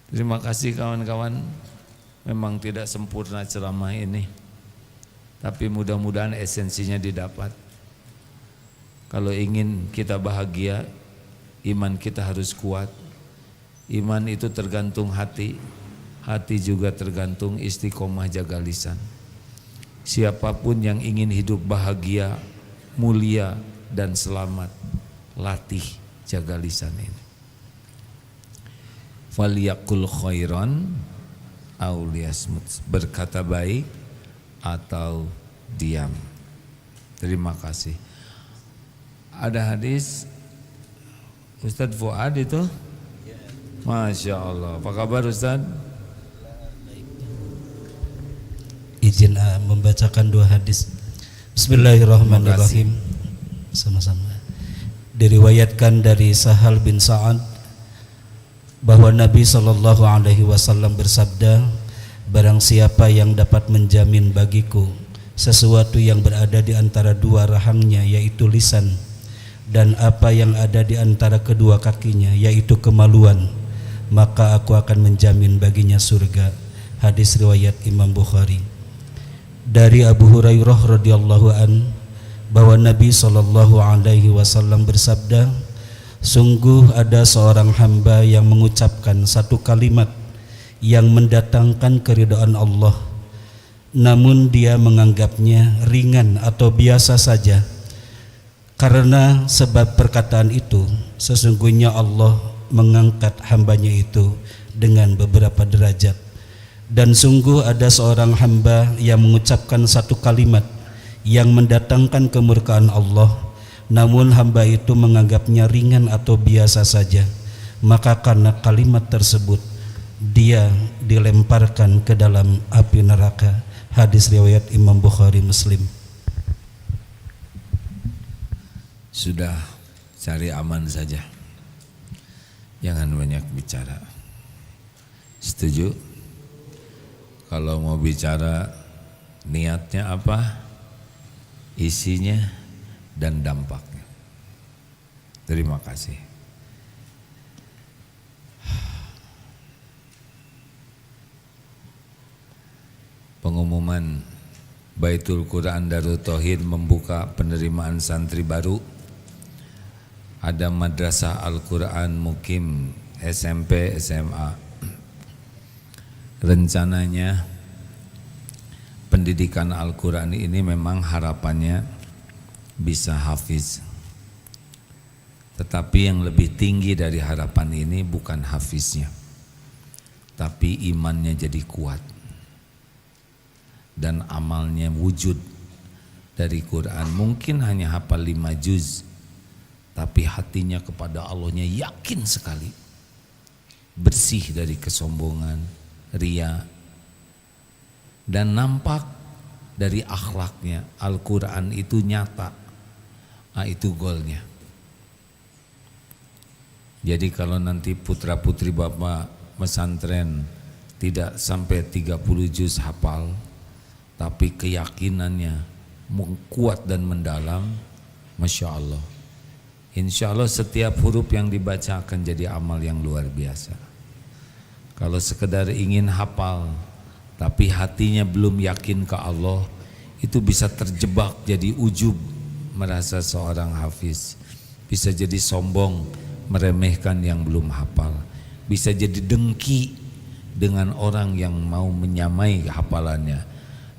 Terima kasih kawan-kawan. Memang tidak sempurna ceramah ini, tapi mudah-mudahan esensinya didapat. Kalau ingin kita bahagia, iman kita harus kuat. Iman itu tergantung hati, hati juga tergantung istiqomah jaga lisan. Siapapun yang ingin hidup bahagia, mulia dan selamat, latih jaga lisan ini. Falyaqul khairan aw liyasmut, berkata baik atau diam. Terima kasih. Ada hadis Ustadz Fuad itu, Masya Allah. Apa kabar Ustadz? Izin membacakan dua hadis. Bismillahirrahmanirrahim. Sama-sama. Diriwayatkan dari Sahal bin Sa'ad bahwa Nabi SAW bersabda, barang siapa yang dapat menjamin bagiku sesuatu yang berada di antara dua rahangnya, yaitu lisan, dan apa yang ada di antara kedua kakinya, yaitu kemaluan, maka aku akan menjamin baginya surga. Hadis riwayat Imam Bukhari. Dari Abu Hurairah radhiyallahu an bahwa Nabi SAW bersabda, sungguh ada seorang hamba yang mengucapkan satu kalimat yang mendatangkan keridhaan Allah, namun dia menganggapnya ringan atau biasa saja. Karena sebab perkataan itu, sesungguhnya Allah mengangkat hambanya itu dengan beberapa derajat. Dan sungguh ada seorang hamba yang mengucapkan satu kalimat yang mendatangkan kemurkaan Allah, namun hamba itu menganggapnya ringan atau biasa saja. Maka karena kalimat tersebut, dia dilemparkan ke dalam api neraka. Hadis riwayat Imam Bukhari Muslim. Sudah, cari aman saja, jangan banyak bicara. Setuju? Kalau mau bicara, niatnya apa, isinya dan dampaknya. Terima kasih. Pengumuman Baitul Quran Darut Tauhid membuka penerimaan santri baru. Ada Madrasah Al-Quran Mukim SMP SMA. Rencananya pendidikan Al-Quran ini memang harapannya bisa hafiz. Tetapi yang lebih tinggi dari harapan ini bukan hafiznya, tapi imannya jadi kuat dan amalnya wujud dari Quran. Mungkin hanya hafal 5 juz, tapi hatinya kepada Allahnya yakin sekali, bersih dari kesombongan, riya, dan nampak dari akhlaknya Al-Quran itu nyata. Itu golnya. Jadi kalau nanti putra putri bapak pesantren tidak sampai 30 juz hafal, tapi keyakinannya kuat dan mendalam, Masya Allah, insya Allah setiap huruf yang dibaca akan jadi amal yang luar biasa. Kalau sekedar ingin hafal tapi hatinya belum yakin ke Allah, itu bisa terjebak jadi ujub, merasa seorang hafiz. Bisa jadi sombong, meremehkan yang belum hafal. Bisa jadi dengki dengan orang yang mau menyamai hafalannya.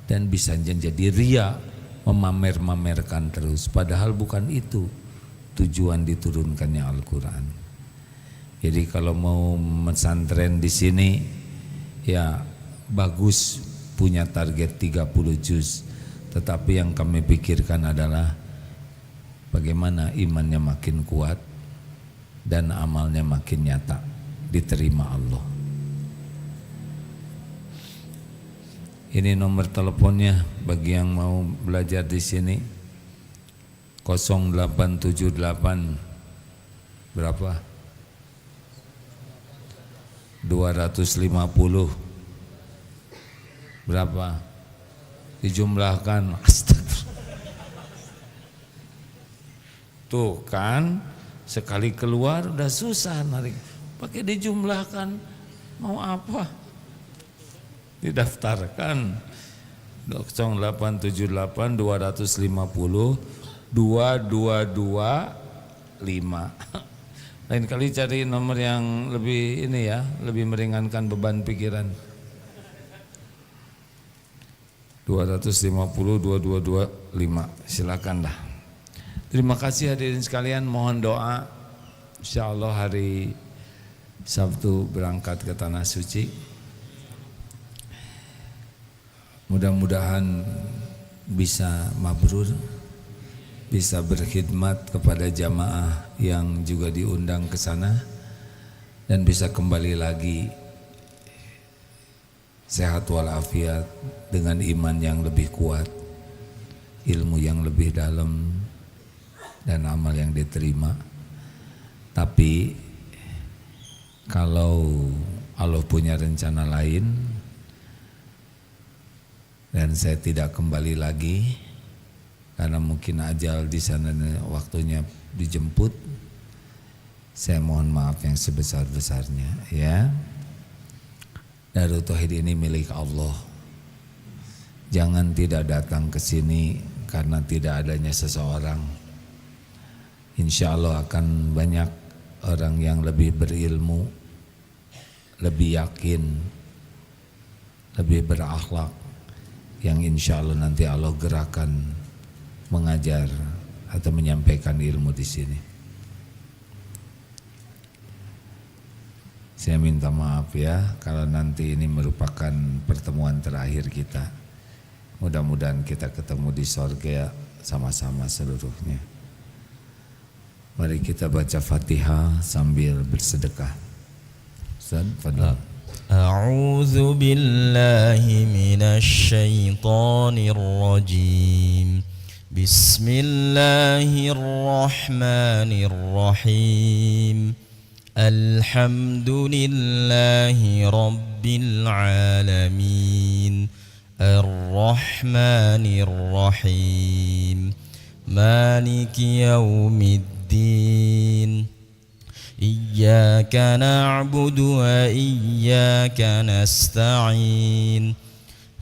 Dan bisa jadi ria, memamer-mamerkan terus. Padahal bukan itu tujuan diturunkannya Al-Quran. Jadi kalau mau pesantren di sini, ya bagus punya target 30 juz. Tetapi yang kami pikirkan adalah bagaimana imannya makin kuat dan amalnya makin nyata, diterima Allah. Ini nomor teleponnya bagi yang mau belajar di sini. 0878 berapa? 250 berapa? 15 dijumlahkan. Astagfirullah. Tuh kan, sekali keluar udah susah narik, pakai dijumlahkan, mau apa? Didaftarkan 0878 250 2225. Lain kali cari nomor yang lebih ini ya, lebih meringankan beban pikiran. 250 2225, silakan dah. Terima kasih hadirin sekalian, mohon doa. Insyaallah hari Sabtu berangkat ke Tanah Suci. Mudah-mudahan bisa mabrur, bisa berkhidmat kepada jamaah yang juga diundang ke sana, dan bisa kembali lagi sehat walafiat dengan iman yang lebih kuat, ilmu yang lebih dalam, dan amal yang diterima. Tapi kalau Allah punya rencana lain dan saya tidak kembali lagi karena mungkin ajal di sana waktunya dijemput, saya mohon maaf yang sebesar-besarnya ya. Darut Tauhid ini milik Allah. Jangan tidak datang ke sini karena tidak adanya seseorang. Insya Allah akan banyak orang yang lebih berilmu, lebih yakin, lebih berakhlak, yang insya Allah nanti Allah gerakan mengajar atau menyampaikan ilmu di sini. Saya minta maaf ya kalau nanti ini merupakan pertemuan terakhir kita. Mudah-mudahan kita ketemu di surga sama-sama seluruhnya. Mari kita baca Fatihah sambil bersedekah. Ustaz, fadhil. A'udzu billahi minasy syaithanir rajim. Bismillahirrahmanirrahim. Alhamdulillahi rabbil alamin. Ar-Rahmanir Rahim. Maliki yaumiddin. Iyyaka na'budu wa iyyaka nasta'in.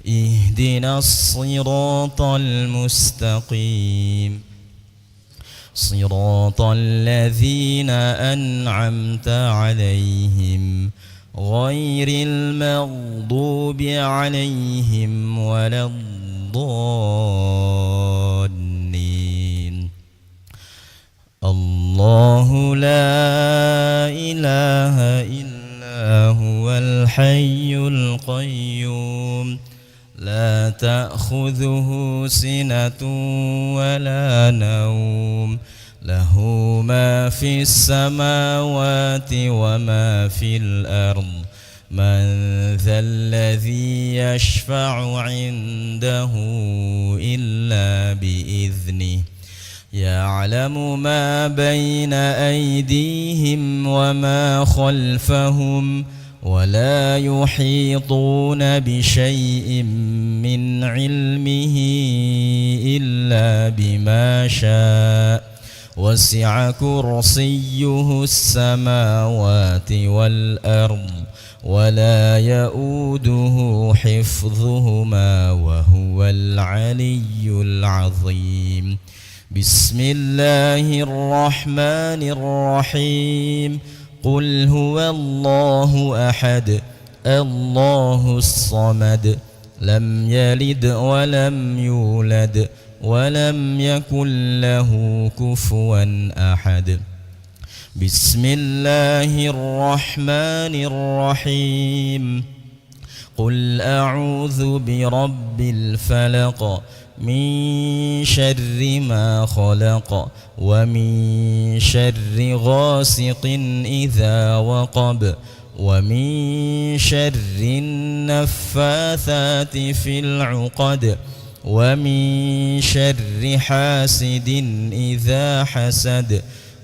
Ihdinas siratal mustaqim. Siratal ladzina an'amta 'alaihim ghairil maghdubi 'alaihim waladdallin. Allahu la ilaha illa huwal hayyul qayyum la ta'khudhuhu sinatun wa la nawm lahu ma fis samawati wa ma fil ardh man dhal ladzi yashfa'u 'indahu illa bi'idhnihi يعلم ما بين أيديهم وما خلفهم ولا يحيطون بشيء من علمه إلا بما شاء وسع كرسيه السماوات والأرض ولا يؤوده حفظهما وهو العلي العظيم. بسم الله الرحمن الرحيم. قل هو الله أحد الله الصمد لم يلد ولم يولد ولم يكن له كفوا أحد. بسم الله الرحمن الرحيم. قل أعوذ برب الفلق من شر ما خلق ومن شر غاسق إذا وقب ومن شر النفاثات في العقد ومن شر حاسد إذا حسد.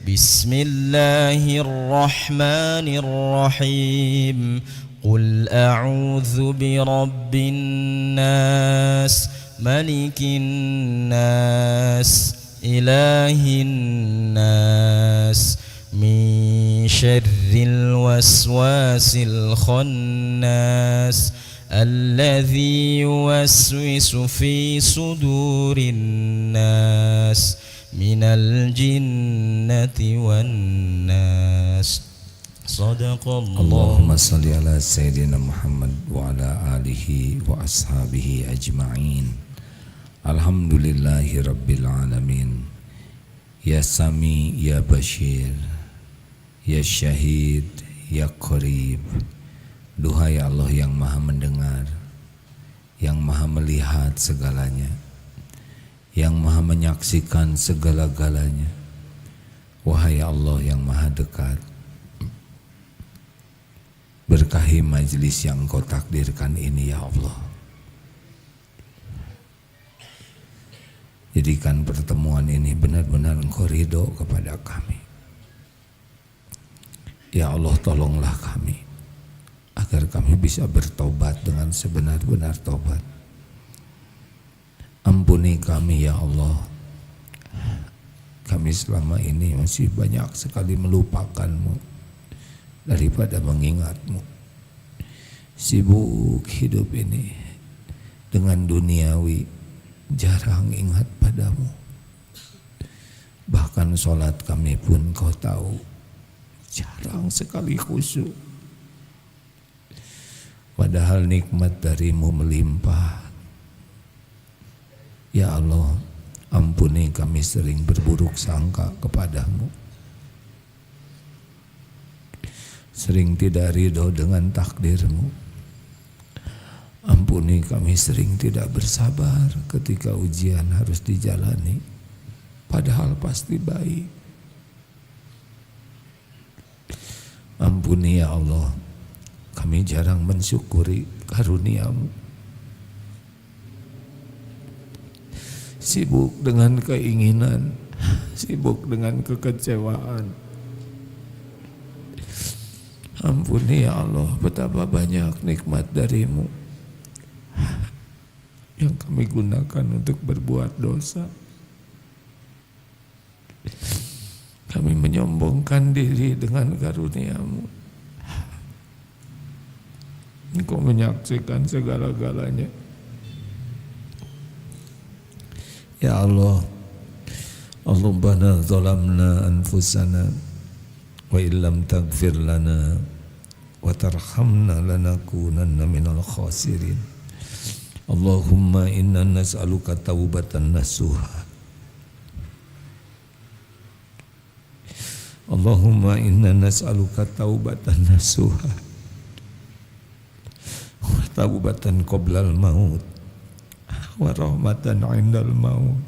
بسم الله الرحمن الرحيم. قل أعوذ برب الناس ملك الناس إله الناس من شر الوسواس الخناس الذي يوسوس في صدور الناس من الجنة والناس صدق الله. Allahumma salli ala Sayyidina Muhammad wa ala alihi wa ashabihi ajma'in. Alhamdulillahi Rabbil Alamin. Ya Sami, Ya Bashir, Ya Syahid, Ya Qarib. Duhai Allah yang maha mendengar, yang maha melihat segalanya, yang maha menyaksikan segala-galanya. Wahai Allah yang maha dekat, berkahi majlis yang Engkau takdirkan ini ya Allah. Jadikan pertemuan ini benar-benar Engkau ridho kepada kami. Ya Allah, tolonglah kami agar kami bisa bertobat dengan sebenar-benar tobat. Ampuni kami ya Allah. Kami selama ini masih banyak sekali melupakan-Mu daripada mengingat-Mu. Sibuk hidup ini dengan duniawi, jarang ingat padamu. Bahkan sholat kami pun Kau tahu jarang sekali khusyuk. Padahal nikmat dari-Mu melimpah. Ya Allah, ampuni kami sering berburuk sangka kepadamu, sering tidak ridho dengan takdir-Mu. Ampuni kami sering tidak bersabar ketika ujian harus dijalani, padahal pasti baik. Ampuni ya Allah, kami jarang mensyukuri karunia-Mu. Sibuk dengan keinginan, sibuk dengan kekecewaan. Ampuni ya Allah, betapa banyak nikmat dari-Mu yang kami gunakan untuk berbuat dosa. Kami menyombongkan diri dengan karunia-Mu. Engkau menyaksikan segala-galanya. Ya Allah, Allahumma zalamna anfusana wa illam taghfir lana wa tarhamna lanakunanna minal khasirin. Allahumma inna nas'aluka taubatan nasuha. Allahumma inna nas'aluka taubatan nasuha wa taubatan qoblal maut wa rahmatan 'indal maut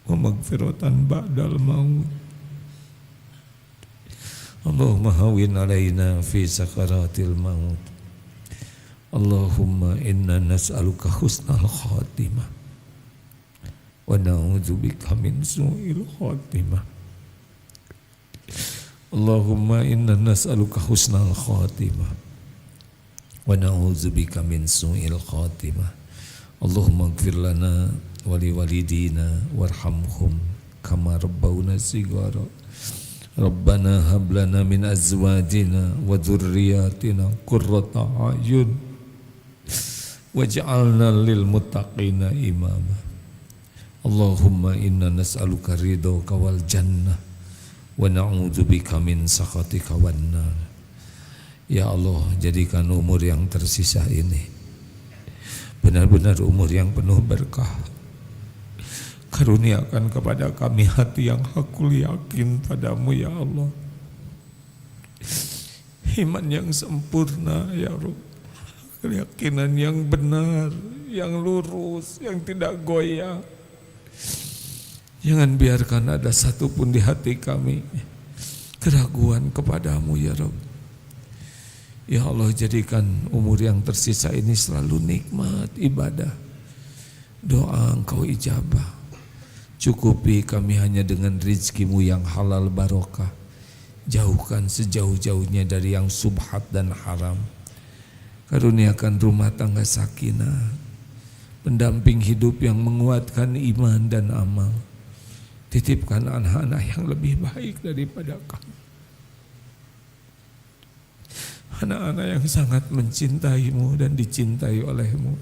wa maghfiratan ba'dal maut. Allahumma hawwin 'alaina fi sakaratil maut. Allahumma inna nas'aluka husnal khatimah wa na'udzubika min su'il khatimah. Allahumma inna nas'aluka husnal khatimah wa na'udzubika min su'il khatimah. Allahumma ighfir lana wa liwalidina warhamhum kama rabbawna shighara. Rabbana hab lana min azwajina wa dhurriyyatina qurrata a'yun waj'alna lil muttaqina imama. Allahumma inna nas'aluka ridhaka wal jannah wa na'udzubika min sakhatika wan nar. Ya Allah, jadikan umur yang tersisa ini benar-benar umur yang penuh berkah. Karuniakan kepada kami hati yang hakul yakin padamu ya Allah. Iman yang sempurna ya Rabb. Keyakinan yang benar, yang lurus, yang tidak goyah. Jangan biarkan ada satupun di hati kami keraguan kepadamu ya Rabb. Ya Allah, jadikan umur yang tersisa ini selalu nikmat ibadah. Doa Engkau ijabah. Cukupi kami hanya dengan rizki-Mu yang halal barokah. Jauhkan sejauh-jauhnya dari yang subhat dan haram. Karuniakan rumah tangga sakinah. pendamping hidup yang menguatkan iman dan amal. Titipkan anak-anak yang lebih baik daripada kami. Anak-anak yang sangat mencintaimu dan dicintai olehmu.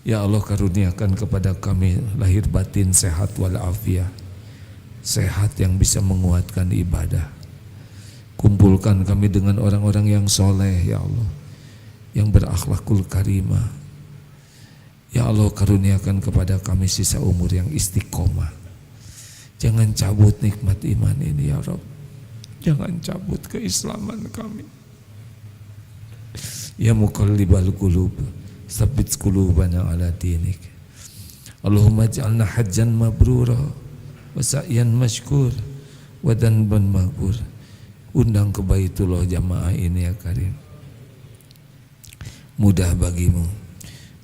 Ya Allah, karuniakan kepada kami lahir batin sehat walafiat. Sehat yang bisa menguatkan ibadah. Kumpulkan kami dengan orang-orang yang soleh ya Allah, yang berakhlakul karimah. Ya Allah, karuniakan kepada kami sisa umur yang istiqomah. Jangan cabut nikmat iman ini ya Rabb. Jangan cabut keislaman kami. Ya muqallibal qulub, tsabbit qulubana ala dinik. Allahumma ij'alna hajjan mabrura wa sa'yan mashkur wa danban maghfur. Undang ke Baitullah jamaah ini ya Karim. Mudah bagimu.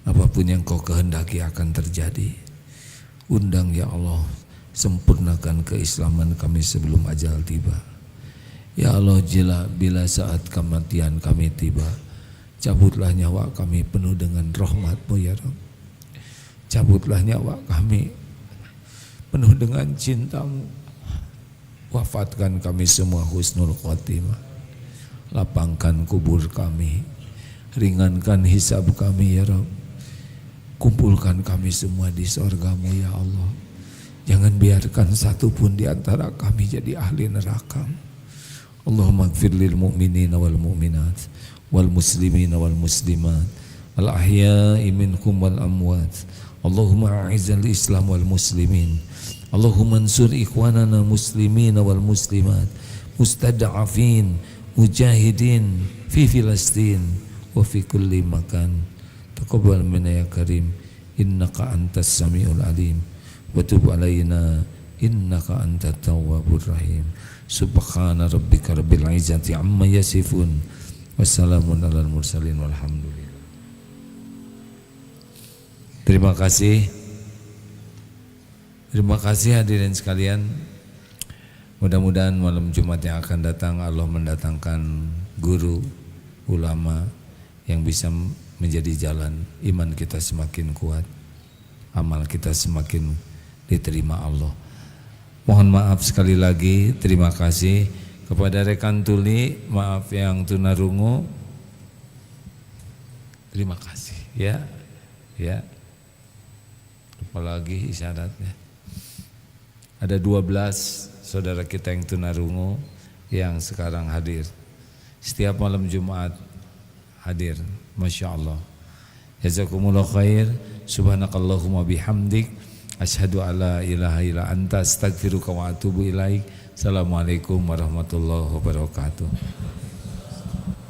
Apapun yang kau kehendaki akan terjadi. Undang ya Allah, sempurnakan keislaman kami sebelum ajal tiba. Ya Allah, bila saat kematian kami tiba, cabutlah nyawa kami penuh dengan rahmat-Mu ya Rabb. Cabutlah nyawa kami penuh dengan cinta-Mu. Wafatkan kami semua husnul khotimah. Lapangkan kubur kami, ringankan hisab kami ya Rabb. Kumpulkan kami semua di surga-Mu ya Allah. Jangan biarkan satu pun di antara kami jadi ahli neraka. Allahumma ighfir lil mu'minina wal mu'minat wal muslimina wal muslimat al ahya'i minhum wal amwat. Allahumma a'izzal islam wal muslimin. Allahumma ansur ikhwanana muslimina wal muslimat mustad'afin mujahidin fi Filastin wa fi kulli makan. Taqabbal minna ya Karim, innaka antas samiul alim wa tub alaina innaka antat tawwabur rahim. Subhana rabbika rabbil izzati amma yasifun, wassalamun alal mursalin walhamdulillah. Terima kasih hadirin sekalian. Mudah-mudahan malam Jumat yang akan datang Allah mendatangkan guru, ulama yang bisa menjadi jalan iman kita semakin kuat, amal kita semakin diterima Allah. Mohon maaf sekali lagi, terima kasih kepada rekan tuli, maaf yang tunarungu, terima kasih ya. Apalagi isyaratnya ada 12 saudara kita yang tunarungu yang sekarang hadir. Setiap malam Jumat hadir, Masya Allah. Jazakumullah khair. Subhanakallahumma bihamdik, asyhadu alla ilaha illa anta, astaghfiruka wa atubu ilaik. Assalamualaikum warahmatullahi wabarakatuh.